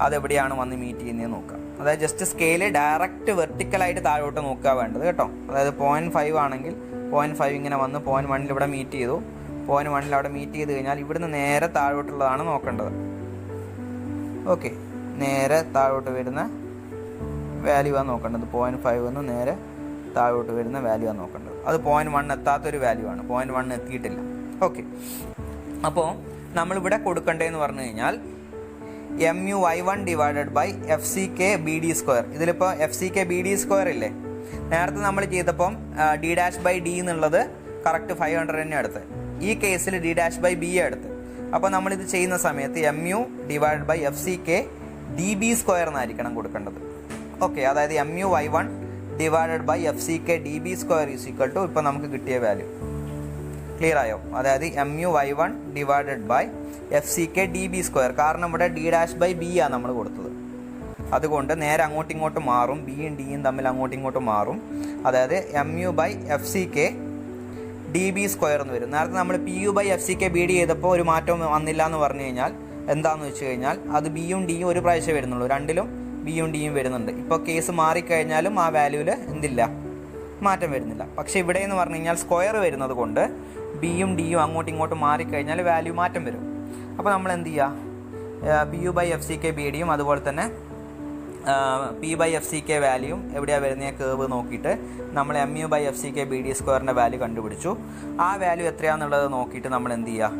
അതെവിടെയാണ് വന്ന് മീറ്റ് ചെയ്യുന്നത് നോക്കുക. അതായത് ജസ്റ്റ് സ്കെയിൽ ഡയറക്റ്റ് വെർട്ടിക്കലായിട്ട് താഴോട്ട് നോക്കുക വേണ്ടത് കേട്ടോ. അതായത് 0.5 ആണെങ്കിൽ 0.5 ഇങ്ങനെ വന്ന് 0.1 ഇവിടെ മീറ്റ് ചെയ്തു. 0.1 അവിടെ മീറ്റ് ചെയ്ത് കഴിഞ്ഞാൽ ഇവിടുന്ന് നേരെ താഴോട്ടുള്ളതാണ് നോക്കേണ്ടത്. ഓക്കെ, നേരെ താഴോട്ട് വരുന്ന വാല്യൂ ആണ് നോക്കേണ്ടത്. 0.5 നേരെ താഴോട്ട് വരുന്ന വാല്യൂ ആണ് നോക്കേണ്ടത്. അത് 0.1 എത്താത്തൊരു വാല്യൂ ആണ്, 0.1 എത്തിയിട്ടില്ല. ഓക്കെ, അപ്പോൾ നമ്മളിവിടെ കൊടുക്കേണ്ടതെന്ന് പറഞ്ഞു കഴിഞ്ഞാൽ MU(y1)/FCK(BD²). ഇതിലിപ്പോൾ FCK(BD² ഇല്ലേ, നേരത്തെ നമ്മൾ ചെയ്തപ്പം d'/d എന്നുള്ളത് കറക്റ്റ് 500 തന്നെ എടുത്ത്. ഈ കേസിൽ d'/b എടുത്ത്. അപ്പോൾ നമ്മളിത് ചെയ്യുന്ന സമയത്ത് MU/FCK(dB² എന്നായിരിക്കണം കൊടുക്കേണ്ടത്. ഓക്കെ, അതായത് MU(y1)/FCK(dB²) ഇപ്പോൾ നമുക്ക് കിട്ടിയ വാല്യൂ ക്ലിയർ ആയോ? അതായത് MU(y1)/FCK(dB²). കാരണം ഇവിടെ d'/b ആണ് നമ്മൾ കൊടുത്തത്. അതുകൊണ്ട് നേരെ അങ്ങോട്ടും ഇങ്ങോട്ടും മാറും, ബിയും ഡിയും തമ്മിൽ അങ്ങോട്ടും ഇങ്ങോട്ടും മാറും. അതായത് MU/FCK(dB² എന്ന് വരും. നേരത്തെ നമ്മൾ PU/FCK(BD) ചെയ്തപ്പോൾ ഒരു മാറ്റവും വന്നില്ല എന്ന് പറഞ്ഞു കഴിഞ്ഞാൽ എന്താണെന്ന് വെച്ച് കഴിഞ്ഞാൽ അത് ബിയും ഡിയും ഒരു പ്രാവശ്യം വരുന്നുള്ളൂ, രണ്ടിലും ബിയും ഡിയും വരുന്നുണ്ട്. ഇപ്പോൾ കേസ് മാറിക്കഴിഞ്ഞാലും ആ വാല്യൂവിൽ എന്തില്ല, മാറ്റം വരുന്നില്ല. പക്ഷേ ഇവിടെ എന്ന് പറഞ്ഞു കഴിഞ്ഞാൽ സ്ക്വയർ വരുന്നത് കൊണ്ട് ബിയും ഡിയും അങ്ങോട്ടും ഇങ്ങോട്ടും മാറിക്കഴിഞ്ഞാൽ വാല്യൂ മാറ്റം വരും. അപ്പോൾ നമ്മൾ എന്ത് ചെയ്യുക, PU/FCK(BD)യും അതുപോലെ തന്നെ P/FCK വാല്യൂയും എവിടെയാണ് വരുന്നത് കേർവ് നോക്കിയിട്ട് നമ്മൾ MU/FCK(BD²) വാല്യൂ കണ്ടുപിടിച്ചു. ആ വാല്യൂ എത്രയാണെന്നുള്ളത് നോക്കിയിട്ട് നമ്മൾ എന്ത് ചെയ്യുക,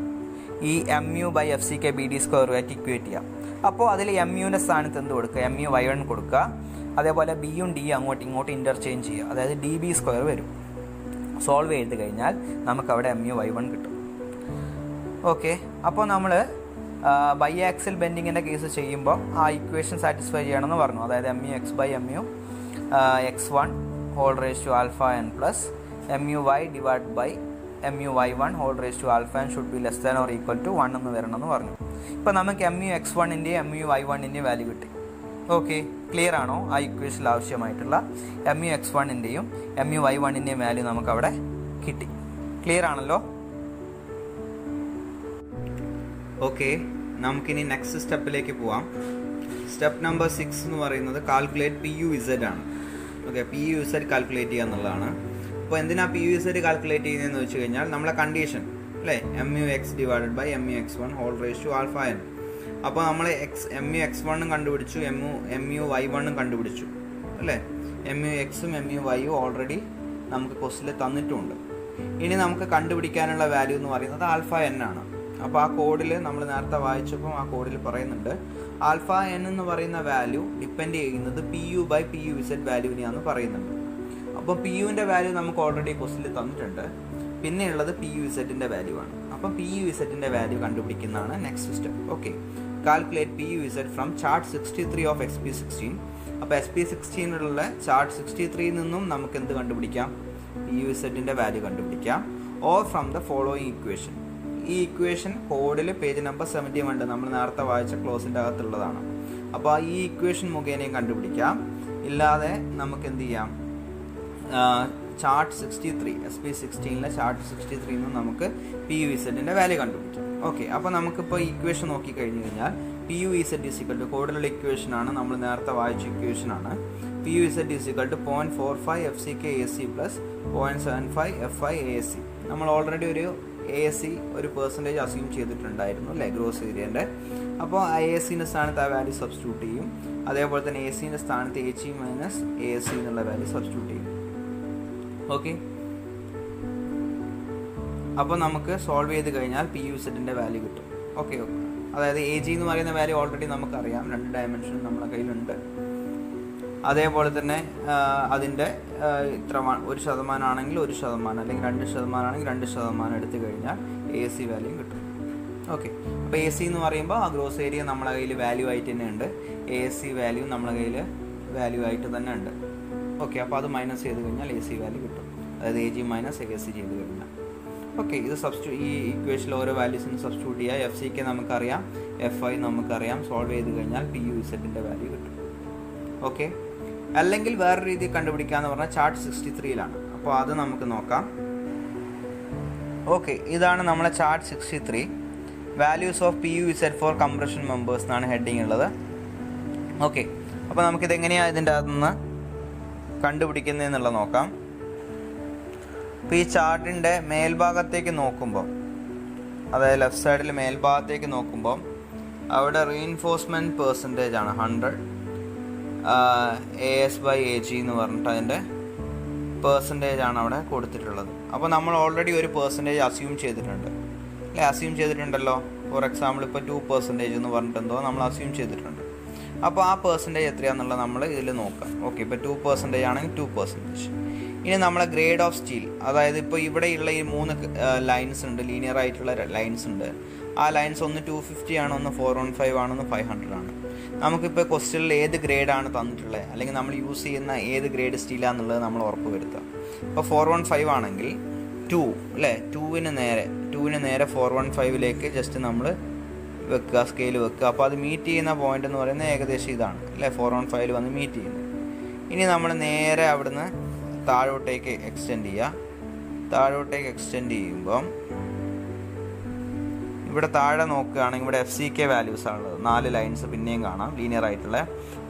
ഈ MU/FCK(BD²) ഇക്വേറ്റ് ചെയ്യുക. അപ്പോൾ അതിൽ MUവിൻ്റെ സ്ഥാനത്ത് എന്ത് കൊടുക്കുക, MU(y1) കൊടുക്കുക. അതേപോലെ ബിയും ഡിയും അങ്ങോട്ടും ഇങ്ങോട്ടും ഇൻ്റർചേഞ്ച് ചെയ്യുക. അതായത് dB² വരും. സോൾവ് ചെയ്ത് കഴിഞ്ഞാൽ നമുക്കവിടെ MU(y1) കിട്ടും. ഓക്കെ, അപ്പോൾ നമ്മൾ ബൈ-ആക്സിൽ ബെൻഡിങ്ങിൻ്റെ കേസ് ചെയ്യുമ്പോൾ ആ ഇക്വേഷൻ സാറ്റിസ്ഫൈ ചെയ്യണമെന്ന് പറഞ്ഞു. അതായത് MU(x/MU(x1)(α(n) plus MU(y)/MU(y1)(α(n) should be less than or equal to 1 എന്ന് വരണമെന്ന് പറഞ്ഞു. ഇപ്പോൾ നമുക്ക് MU(x1)ൻ്റെയും MU(y1)ൻ്റെയും വാല്യൂ കിട്ടി. ഓക്കെ, ക്ലിയർ ആണോ? ആ ഇക്വേഷനിൽ ആവശ്യമായിട്ടുള്ള MU(x1)ൻ്റെയും MU(y1)ൻ്റെയും വാല്യൂ നമുക്കവിടെ കിട്ടി. ക്ലിയർ ആണല്ലോ? ഓക്കെ, നമുക്കിനി നെക്സ്റ്റ് സ്റ്റെപ്പിലേക്ക് പോവാം. സ്റ്റെപ്പ് നമ്പർ 6 എന്ന് പറയുന്നത് കാൽക്കുലേറ്റ് PU(z) ആണ്. ഓക്കെ, PU(z) കാൽക്കുലേറ്റ് ചെയ്യുക എന്നുള്ളതാണ്. അപ്പോൾ എന്തിനാ PU(z) കാൽക്കുലേറ്റ് ചെയ്യുന്നതെന്ന് വെച്ച് കഴിഞ്ഞാൽ നമ്മളെ കണ്ടീഷൻ അല്ലേ, MU(x)/MU(x1)(α(n). അപ്പോൾ നമ്മൾ MU(x1) കണ്ടുപിടിച്ചു, MU(y1) കണ്ടുപിടിച്ചു അല്ലേ. MU(x)ഉം MU(y)യും ഓൾറെഡി നമുക്ക് ക്വസ്റ്റിൽ തന്നിട്ടുമുണ്ട്. ഇനി നമുക്ക് കണ്ടുപിടിക്കാനുള്ള വാല്യൂ എന്ന് പറയുന്നത് α(n) ആണ്. അപ്പോൾ ആ കോഡിൽ നമ്മൾ നേരത്തെ വായിച്ചപ്പോൾ ആ കോഡിൽ പറയുന്നുണ്ട് α(n) എന്ന് പറയുന്ന വാല്യൂ ഡിപ്പെൻഡ് ചെയ്യുന്നത് PU/PUZ വാല്യൂവിനെയാണെന്ന് പറയുന്നുണ്ട്. അപ്പോൾ PUവിൻ്റെ വാല്യൂ നമുക്ക് ഓൾറെഡി ക്വസ്റ്റിൽ തന്നിട്ടുണ്ട്. പിന്നെയുള്ളത് PUZ-ൻ്റെ വാല്യൂ ആണ്. അപ്പം PUZ-ൻ്റെ വാല്യൂ കണ്ടുപിടിക്കുന്നതാണ് next step. Okay, calculate PUZ from chart 63 of SP16. അപ്പോൾ SP16ലുള്ള ചാർട്ട് 63 നിന്നും നമുക്ക് എന്ത് കണ്ടുപിടിക്കാം, PUZ-ൻ്റെ വാല്യൂ കണ്ടുപിടിക്കാം. Or from the following equation. ഈ ഇക്വേഷൻ കോഡിൽ പേജ് നമ്പർ 71 ഉണ്ട്, നമ്മൾ നേരത്തെ വായിച്ച ക്ലോസിൻ്റെ അകത്തുള്ളതാണ്. അപ്പോൾ ഈ ഇക്വേഷൻ മുഖേനയും കണ്ടുപിടിക്കാം. ഇല്ലാതെ നമുക്ക് എന്ത് ചെയ്യാം, ചാർട്ട് 63 SP16 ചാർട്ട് 63 നിന്ന് നമുക്ക് PUZ വാല്യൂ കണ്ടുപിടിക്കാം. ഓക്കെ, അപ്പോൾ നമുക്കിപ്പോൾ ഇക്വേഷൻ നോക്കി കഴിഞ്ഞ് കഴിഞ്ഞാൽ PUZ = കൂടുതലുള്ള ഇക്വേഷനാണ്, നമ്മൾ നേരത്തെ വായിച്ച ഇക്വേഷനാണ്. PUZ = 0.45 FCK AC + 0.75 FI AC. നമ്മൾ ഓൾറെഡി ഒരു AC ഒരു പെർസെൻറ്റേജ് അസ്യൂം ചെയ്തിട്ടുണ്ടായിരുന്നു അല്ലേ, ഗ്രോസ് ഏരിയൻ്റെ. അപ്പോൾ ACൻ്റെ സ്ഥാനത്ത് ആ വാല്യൂ സബ്സ്റ്റിറ്റ്യൂട്ട് ചെയ്യും. അതേപോലെ തന്നെ ACൻ്റെ സ്ഥാനത്ത് HE - AC എന്നുള്ള വാല്യൂ സബ്സ്റ്റിറ്റ്യൂട്ട് ചെയ്യും. ഓക്കെ, അപ്പോൾ നമുക്ക് സോൾവ് ചെയ്ത് കഴിഞ്ഞാൽ PUZ വാല്യൂ കിട്ടും. ഓക്കെ, അതായത് AG എന്ന് പറയുന്ന വാല്യൂ ഓൾറെഡി നമുക്കറിയാം, 2 ഡയമെൻഷൻ നമ്മുടെ കയ്യിലുണ്ട്. അതേപോലെ തന്നെ അതിൻ്റെ ഇത്ര 1% ആണെങ്കിൽ 1%, അല്ലെങ്കിൽ 2% ആണെങ്കിൽ 2% എടുത്തു കഴിഞ്ഞാൽ AC വാല്യൂ കിട്ടും. ഓക്കെ, അപ്പോൾ AC എന്ന് പറയുമ്പോൾ ആ ഗ്രോസ് ഏരിയ നമ്മളെ കയ്യിൽ വാല്യൂ ആയിട്ട് തന്നെ ഉണ്ട്, AC വാല്യൂ നമ്മളെ കയ്യിൽ വാല്യൂ ആയിട്ട് തന്നെ ഉണ്ട്. ഓക്കെ, അപ്പോൾ അത് മൈനസ് ചെയ്ത് കഴിഞ്ഞാൽ AC വാല്യൂ കിട്ടും, അതായത് AG - AC ചെയ്ത് കഴിഞ്ഞാൽ. ഓക്കെ, ഇത് ഈ ഇക്വേഷനിൽ ഓരോ വാല്യൂസിന് സബ്സ്റ്റിറ്റ്യൂട്ട് ചെയ്യുക. FCK നമുക്കറിയാം, FI നമുക്കറിയാം. സോൾവ് ചെയ്ത് കഴിഞ്ഞാൽ PUZ വാല്യൂ കിട്ടും. ഓക്കെ, അല്ലെങ്കിൽ വേറെ രീതി കണ്ടുപിടിക്കാന്ന് പറഞ്ഞാൽ ചാർട്ട് 63 അപ്പോൾ അത് നമുക്ക് നോക്കാം. ഓക്കെ, ഇതാണ് നമ്മളെ chart 63, values of PUZ for compression members എന്നാണ് ഹെഡിങ് ഉള്ളത്. ഓക്കെ, അപ്പോൾ നമുക്കിതെങ്ങനെയാണ് ഇതിൻ്റെ അകത്തുനിന്ന് കണ്ടുപിടിക്കുന്നതെന്നുള്ളത് നോക്കാം. അപ്പോൾ ഈ ചാർട്ടിൻ്റെ മേൽഭാഗത്തേക്ക് നോക്കുമ്പോൾ, അതായത് ലെഫ്റ്റ് സൈഡിൽ മേൽഭാഗത്തേക്ക് നോക്കുമ്പോൾ അവിടെ റീഇൻഫോഴ്സ്മെൻറ്റ് പെർസെൻറ്റേജ് ആണ് 100 AS/AG എന്ന് പറഞ്ഞിട്ട് അതിൻ്റെ പെർസെൻറ്റേജ് ആണ് അവിടെ കൊടുത്തിട്ടുള്ളത്. അപ്പോൾ നമ്മൾ ഓൾറെഡി ഒരു പെർസെൻറ്റേജ് അസ്യൂം ചെയ്തിട്ടുണ്ട് അല്ലേ, അസ്യൂം ചെയ്തിട്ടുണ്ടല്ലോ. ഫോർ എക്സാമ്പിൾ ഇപ്പോൾ 2% എന്ന് പറഞ്ഞിട്ടെന്തോ നമ്മൾ അസ്യൂം ചെയ്തിട്ടുണ്ട്. അപ്പോൾ ആ പെർസെൻറ്റേജ് എത്രയാണെന്നുള്ളത് നമ്മൾ ഇതിൽ നോക്കാം. ഓക്കെ, ഇപ്പോൾ 2% ആണെങ്കിൽ 2%. ഇനി നമ്മളെ ഗ്രേഡ് ഓഫ് സ്റ്റീൽ, അതായത് ഇപ്പോൾ ഇവിടെയുള്ള ഈ 3 ലൈൻസ് ഉണ്ട്, ലീനിയർ ആയിട്ടുള്ള ലൈൻസ് ഉണ്ട്. ആ ലൈൻസ് ഒന്ന് 250 ആണ്, ഒന്ന് 415 ആണ്, ഒന്ന് 500 ആണ്. നമുക്കിപ്പോൾ ക്വസ്റ്റ്യനിൽ ഏത് ഗ്രേഡാണ് തന്നിട്ടുള്ളത്, അല്ലെങ്കിൽ നമ്മൾ യൂസ് ചെയ്യുന്ന ഏത് ഗ്രേഡ് സ്റ്റീലാണെന്നുള്ളത് നമ്മൾ ഉറപ്പ് വരുത്തുക. ഇപ്പോൾ 415 ആണെങ്കിൽ 2 അല്ലേ, 2ന് നേരെ 415ലേക്ക് ജസ്റ്റ് നമ്മൾ വെക്കുക, സ്കെയിൽ വെക്കുക. അപ്പോൾ അത് മീറ്റ് ചെയ്യുന്ന പോയിന്റ് എന്ന് പറയുന്നത് ഏകദേശം ഇതാണ് അല്ലേ, 415 വന്ന് മീറ്റ് ചെയ്യുന്നത്. ഇനി നമ്മൾ നേരെ അവിടുന്ന് താഴോട്ടേക്ക് എക്സ്റ്റെൻഡ് ചെയ്യുമ്പം ഇവിടെ താഴെ നോക്കുകയാണെങ്കിൽ ഇവിടെ FCK വാല്യൂസ് ആണുള്ളത്. 4 ലൈൻസ് പിന്നെയും കാണാം ലീനിയർ ആയിട്ടുള്ള.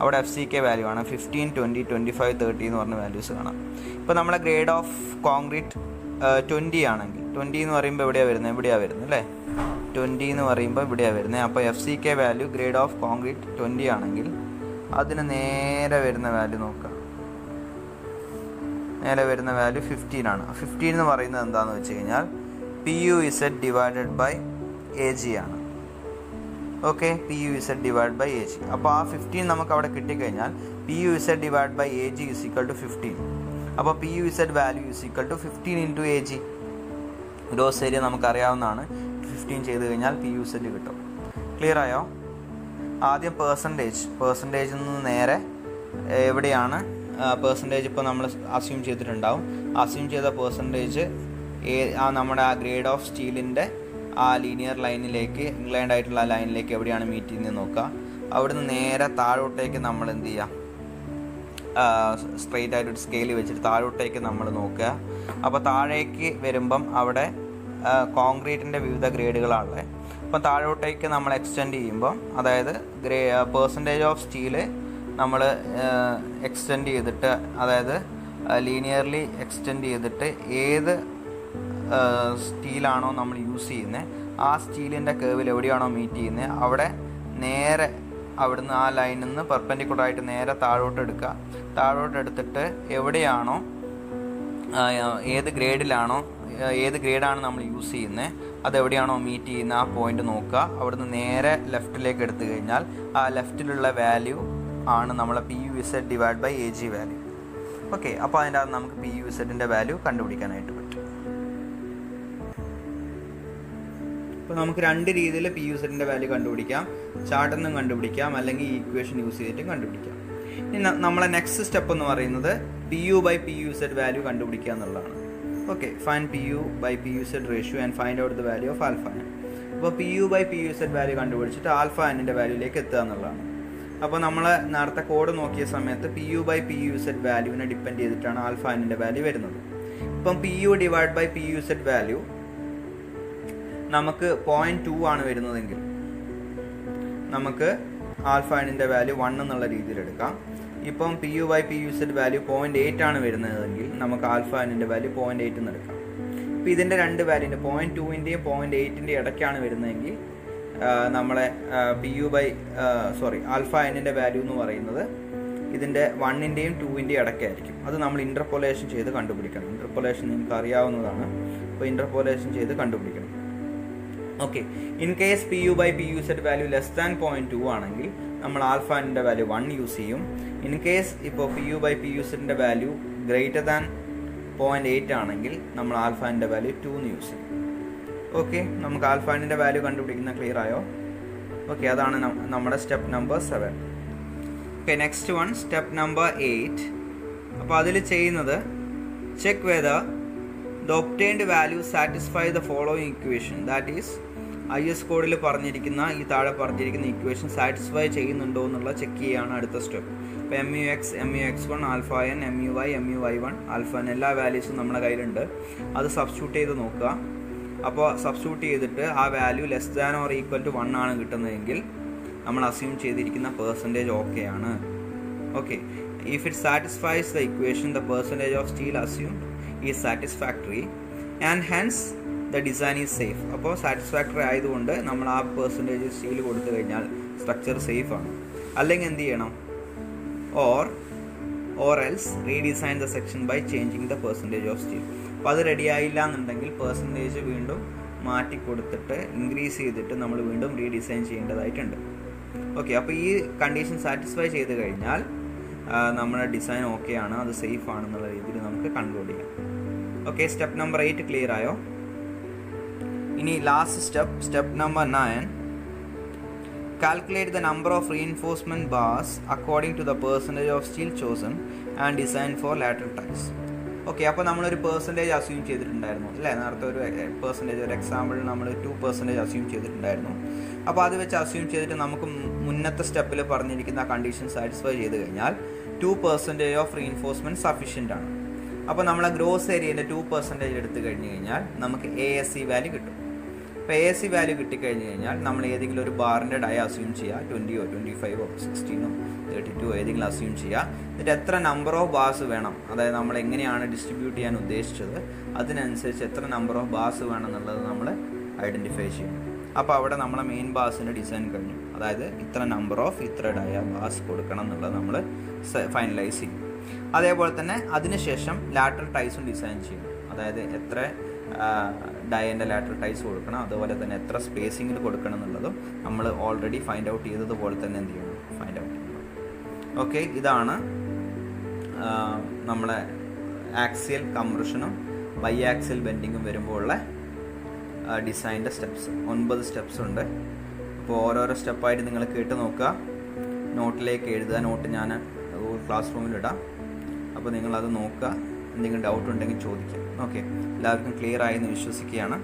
അവിടെ FCK വാല്യൂ ആണ് 15, 20, 25, 30 എന്ന് പറഞ്ഞ വാല്യൂസ് കാണാം. ഇപ്പോൾ നമ്മളെ ഗ്രേഡ് ഓഫ് കോൺക്രീറ്റ് 20 ആണെങ്കിൽ, 20 എന്ന് പറയുമ്പോൾ എവിടെയാണ് വരുന്നത് അല്ലേ, 20 എന്ന് പറയുമ്പോൾ ഇവിടെയാണ് വരുന്നത്. അപ്പോൾ FCK value grade of concrete 20 ആണെങ്കിൽ അതിന് നേരെ വരുന്ന വാല്യൂ നോക്കാം. നേരെ വരുന്ന വാല്യൂ 15 ആണ്. 15 എന്ന് പറയുന്നത് എന്താണെന്ന് വെച്ച് കഴിഞ്ഞാൽ PUZ / AG ആണ്. Okay, PUZ / AG. അപ്പോൾ ആ 15 നമുക്ക് അവിടെ കിട്ടിക്കഴിഞ്ഞാൽ PUZ / AG = 15. അപ്പോൾ PUZ value = 15 × AG. Gross area നമുക്കറിയാവുന്നതാണ്, 15 ചെയ്ത് കഴിഞ്ഞാൽ PUZ കിട്ടും. ക്ലിയർ ആയോ? ആദ്യം പെർസെൻറ്റേജിൽ നിന്ന് നേരെ എവിടെയാണ് പെർസെൻറ്റേജ് ഇപ്പോൾ നമ്മൾ അസ്യൂം ചെയ്തിട്ടുണ്ടാവും. അസ്യൂം ചെയ്ത പെർസെൻറ്റേജ് നമ്മുടെ ആ ഗ്രേഡ് ഓഫ് സ്റ്റീലിൻ്റെ ആ ലീനിയർ ലൈനിലേക്ക്, ഇൻക്ലൈൻഡ് ആയിട്ടുള്ള ലൈനിലേക്ക് എവിടെയാണ് മീറ്റ് ചെയ്യുന്നത് നോക്കുക. അവിടുന്ന് നേരെ താഴോട്ടേക്ക് നമ്മൾ എന്ത് ചെയ്യുക, സ്ട്രെയിറ്റ് ആയിട്ട് സ്കെയിൽ വെച്ചിട്ട് താഴോട്ടേക്ക് നമ്മൾ നോക്കുക. അപ്പോൾ താഴേക്ക് വരുമ്പം അവിടെ കോൺക്രീറ്റിൻ്റെ വിവിധ ഗ്രേഡുകളാണുള്ളത്. അപ്പം താഴോട്ടേക്ക് നമ്മൾ എക്സ്റ്റെൻഡ് ചെയ്യുമ്പം, അതായത് പെർസെൻറ്റേജ് ഓഫ് സ്റ്റീല് നമ്മൾ എക്സ്റ്റെൻഡ് ചെയ്തിട്ട്, അതായത് ലീനിയർലി എക്സ്റ്റെൻഡ് ചെയ്തിട്ട് ഏത് സ്റ്റീലാണോ നമ്മൾ യൂസ് ചെയ്യുന്നത് ആ സ്റ്റീലിൻ്റെ കേവിൽ എവിടെയാണോ മീറ്റ് ചെയ്യുന്നത് അവിടെ നേരെ അവിടുന്ന് ആ ലൈനിൽ നിന്ന് പെർപെൻഡിക്കുലറായിട്ട് നേരെ താഴോട്ട് എടുക്കുക. താഴോട്ട് എടുത്തിട്ട് എവിടെയാണോ ഏത് ഗ്രേഡാണ് നമ്മൾ യൂസ് ചെയ്യുന്നത് അതെവിടെയാണോ മീറ്റ് ചെയ്യുന്ന ആ പോയിന്റ് നോക്കുക. അവിടുന്ന് നേരെ ലെഫ്റ്റിലേക്ക് എടുത്തു കഴിഞ്ഞാൽ ആ ലെഫ്റ്റിലുള്ള വാല്യൂ ആണ് നമ്മളെ PUZ / AG വാല്യൂ. ഓക്കെ, അപ്പോൾ അതിൻ്റെ അകത്ത് നമുക്ക് PUZ വാല്യൂ കണ്ടുപിടിക്കാനായിട്ട് പറ്റും. അപ്പോൾ നമുക്ക് 2 രീതിയിൽ PUZ വാല്യൂ കണ്ടുപിടിക്കാം. ചാർട്ടിൽ നിന്നും കണ്ടുപിടിക്കാം, അല്ലെങ്കിൽ ഈ ഇക്വേഷൻ യൂസ് ചെയ്തിട്ടും കണ്ടുപിടിക്കാം. ഇനി നമ്മളെ നെക്സ്റ്റ് സ്റ്റെപ്പ് എന്ന് പറയുന്നത് PU/PUZ വാല്യൂ കണ്ടുപിടിക്കുക എന്നുള്ളതാണ്. Okay, find PU/PUZ ratio and find out the value of alpha n. അപ്പോൾ PU/PUZ വാല്യൂ കണ്ടുപിടിച്ചിട്ട് ആൽഫ എന്നിൻ്റെ വാല്യൂയിലേക്ക് എത്തുക എന്നുള്ളതാണ്. അപ്പോൾ നമ്മൾ നേരത്തെ കോഡ് നോക്കിയ സമയത്ത് P U by P U Z വാല്യൂവിനെ ഡിപ്പെൻഡ് ചെയ്തിട്ടാണ് ആൽഫ എന്നിൻ്റെ വാല്യൂ വരുന്നത്. ഇപ്പം P U divide by P U set value നമുക്ക് 0.2 ആണ് വരുന്നതെങ്കിൽ നമുക്ക് ആൽഫ എന്നിൻ്റെ വാല്യൂ 1 എന്നുള്ള രീതിയിൽ എടുക്കാം. ഇപ്പം P U by P U set value 0.8 ആണ് വരുന്നതെങ്കിൽ നമുക്ക് ആൽഫ എന്നിൻ്റെ വാല്യൂ 0.8 എന്ന് എടുക്കാം. ഇപ്പം ഇതിൻ്റെ രണ്ട് വാല്യൂൻ്റെ 0.2-ൻ്റെയും 0.8-ൻ്റെയും ഇടയ്ക്കാണ് വരുന്നതെങ്കിൽ നമ്മളെ പി യു ബൈ ആൽഫ എന്നിൻ്റെ വാല്യൂ എന്ന് പറയുന്നത് ഇതിൻ്റെ 1-ൻ്റെയും 2-ൻ്റെയും ഇടയ്ക്കായിരിക്കും. അത് നമ്മൾ ഇൻ്റർപോളേഷൻ ചെയ്ത് കണ്ടുപിടിക്കണം. ഇൻ്റർപോളേഷൻ നിങ്ങൾക്ക് അറിയാവുന്നതാണ്. അപ്പോൾ ഇൻ്റർപോളേഷൻ ചെയ്ത് കണ്ടുപിടിക്കണം. Okay, in case P U by P U set value less than 0.2 ആണെങ്കിൽ നമ്മൾ ആൽഫ എന്നിൻ്റെ വാല്യൂ 1 യൂസ് ചെയ്യും. ഇൻ കേസ് ഇപ്പോൾ P U by P U സെറ്റിൻ്റെ വാല്യൂ ഗ്രേറ്റർ ദാൻ 0.8 ആണെങ്കിൽ നമ്മൾ ആൽഫ എന്നിൻ്റെ വാല്യൂ 2 എന്ന് യൂസ് ചെയ്യും. ഓക്കെ, നമുക്ക് ആൽഫ എന്നിൻ്റെ വാല്യൂ കണ്ടുപിടിക്കുന്ന ക്ലിയർ ആയോ? ഓക്കെ, അതാണ് നമ്മുടെ step number 7. Okay, next one step number 8. അപ്പോൾ അതിൽ ചെയ്യുന്നത് check whether the obtained value satisfy the following equation. That is IS കോഡിൽ പറഞ്ഞിരിക്കുന്ന ഈ താഴെ പറഞ്ഞിരിക്കുന്ന ഇക്വേഷൻ സാറ്റിസ്ഫൈ ചെയ്യുന്നുണ്ടോ എന്നുള്ള ചെക്ക് ചെയ്യുകയാണ് അടുത്ത സ്റ്റെപ്പ്. ഇപ്പോൾ MUX, MUX1, alpha N, MUY, MUY1, alpha N എല്ലാ വാല്യൂസും നമ്മുടെ കയ്യിലുണ്ട്. അത് സബ്സ്റ്റിറ്റ്യൂട്ട് ചെയ്ത് നോക്കുക. അപ്പോൾ സബ്സ്റ്റിറ്റ്യൂട്ട് ചെയ്തിട്ട് ആ value less than or equal to 1 ആണ് കിട്ടുന്നതെങ്കിൽ നമ്മൾ അസ്യൂം ചെയ്തിരിക്കുന്ന പെർസെൻറ്റേജ് ഓക്കെ ആണ്. Okay, if it satisfies the equation the percentage of steel assumed is satisfactory and hence the design is safe. അപ്പോൾ സാറ്റിസ്ഫാക്ടറി ആയതുകൊണ്ട് നമ്മൾ ആ പെർസെൻറ്റേജ് സ്റ്റീൽ കൊടുത്തു കഴിഞ്ഞാൽ സ്ട്രക്ചർ സേഫ് ആണ്. അല്ലെങ്കിൽ എന്ത് ചെയ്യണം? Or else redesign the section by changing the percentage of steel. അപ്പോൾ അത് റെഡി ആയില്ല എന്നുണ്ടെങ്കിൽ പെർസെൻറ്റേജ് വീണ്ടും മാറ്റി കൊടുത്തിട്ട് ഇൻക്രീസ് ചെയ്തിട്ട് നമ്മൾ വീണ്ടും റീഡിസൈൻ ചെയ്യേണ്ടതായിട്ടുണ്ട്. ഓക്കെ, അപ്പോൾ ഈ കണ്ടീഷൻ സാറ്റിസ്ഫൈ ചെയ്ത് കഴിഞ്ഞാൽ നമ്മുടെ ഡിസൈൻ ഓക്കെ ആണ്, അത് സേഫ് ആണെന്നുള്ള രീതിയിൽ നമുക്ക് കൺക്ലൂഡ് ചെയ്യാം. ഓക്കെ, സ്റ്റെപ്പ് നമ്പർ 8 ക്ലിയർ ആയോ? ഇനി last step number 9. Calculate the number of reinforcement bars according to the percentage of steel chosen and design for lateral ties. Okay, അപ്പോൾ നമ്മളൊരു പെർസെൻറ്റേജ് അസ്യൂം ചെയ്തിട്ടുണ്ടായിരുന്നു അല്ലേ? നേരത്തെ ഒരു പെർസെൻറ്റേജ്, ഒരു എക്സാമ്പിൾ നമ്മൾ 2% അസ്യൂം ചെയ്തിട്ടുണ്ടായിരുന്നു. അപ്പോൾ അത് വെച്ച് അസ്യൂം ചെയ്തിട്ട് നമുക്ക് മുന്നത്തെ സ്റ്റെപ്പിൽ പറഞ്ഞിരിക്കുന്ന കണ്ടീഷൻ സാറ്റിസ്ഫൈ ചെയ്ത് കഴിഞ്ഞാൽ 2% ഓഫ് റീഇൻഫോഴ്സ്മെൻറ്റ് സഫീഷ്യൻ്റ് ആണ്. അപ്പോൾ നമ്മളെ ഗ്രോസ് ഏരിയൻ്റെ 2% എടുത്തു കഴിഞ്ഞ് കഴിഞ്ഞാൽ നമുക്ക് ASC വാല്യൂ കിട്ടും. അപ്പോൾ ASC വാല്യൂ കിട്ടിക്കഴിഞ്ഞ് കഴിഞ്ഞാൽ നമ്മൾ ഏതെങ്കിലും ഒരു ബാറിൻ്റെ ഡയ അസ്യൂം ചെയ്യുക. 20 25 16 32 ഏതെങ്കിലും അസ്യൂം ചെയ്യുക. എന്നിട്ട് എത്ര നമ്പർ ഓഫ് ബാർസ് വേണം, അതായത് നമ്മൾ എങ്ങനെയാണ് ഡിസ്ട്രിബ്യൂട്ട് ചെയ്യാൻ ഉദ്ദേശിച്ചത് അതിനനുസരിച്ച് എത്ര നമ്പർ ഓഫ് ബാർസ് വേണം എന്നുള്ളത് നമ്മൾ ഐഡൻറ്റിഫൈ ചെയ്യണം. അപ്പോൾ അവിടെ നമ്മളെ മെയിൻ ബാർസിൻ്റെ ഡിസൈൻ കഴിഞ്ഞു. അതായത് ഇത്ര നമ്പർ ഓഫ് ഇത്ര ഡയ ബാർസ് കൊടുക്കണം എന്നുള്ളത് നമ്മൾ ഫൈനലൈസ് ചെയ്യും. അതേപോലെ തന്നെ അതിനുശേഷം ലാറ്ററൽ ടൈസും ഡിസൈൻ ചെയ്യണം. അതായത് എത്ര ഡയൻ്റെ ലാറ്ററൽ ടൈസ് കൊടുക്കണം, അതുപോലെ തന്നെ എത്ര സ്പേസിങ്ങിൽ കൊടുക്കണം എന്നുള്ളതും നമ്മൾ ഓൾറെഡി ഫൈൻഡ് ഔട്ട് ചെയ്തതുപോലെ തന്നെ എന്ത് ചെയ്യണം, ഫൈൻഡ് ഔട്ട് ചെയ്യണം. ഓക്കെ, ഇതാണ് നമ്മളെ ആക്സിയൽ കംപ്രഷനും ബൈ ആക്സിയൽ ബെൻഡിങ്ങും വരുമ്പോൾ ഉള്ള ഡിസൈൻ്റെ സ്റ്റെപ്സ്. 9 സ്റ്റെപ്സ് ഉണ്ട്. അപ്പോൾ ഓരോരോ സ്റ്റെപ്പായിട്ട് നിങ്ങൾ കേട്ട് നോക്കുക, നോട്ടിലേക്ക് എഴുതുക. നോട്ട് ഞാൻ ക്ലാസ് റൂമിലിടാം. അപ്പോൾ നിങ്ങളത് നോക്കുക. എന്തെങ്കിലും ഡൗട്ട് ഉണ്ടെങ്കിൽ ചോദിക്കാം. ഓക്കെ, എല്ലാവർക്കും ക്ലിയർ ആയെന്ന് വിശ്വസിക്കുകയാണ്.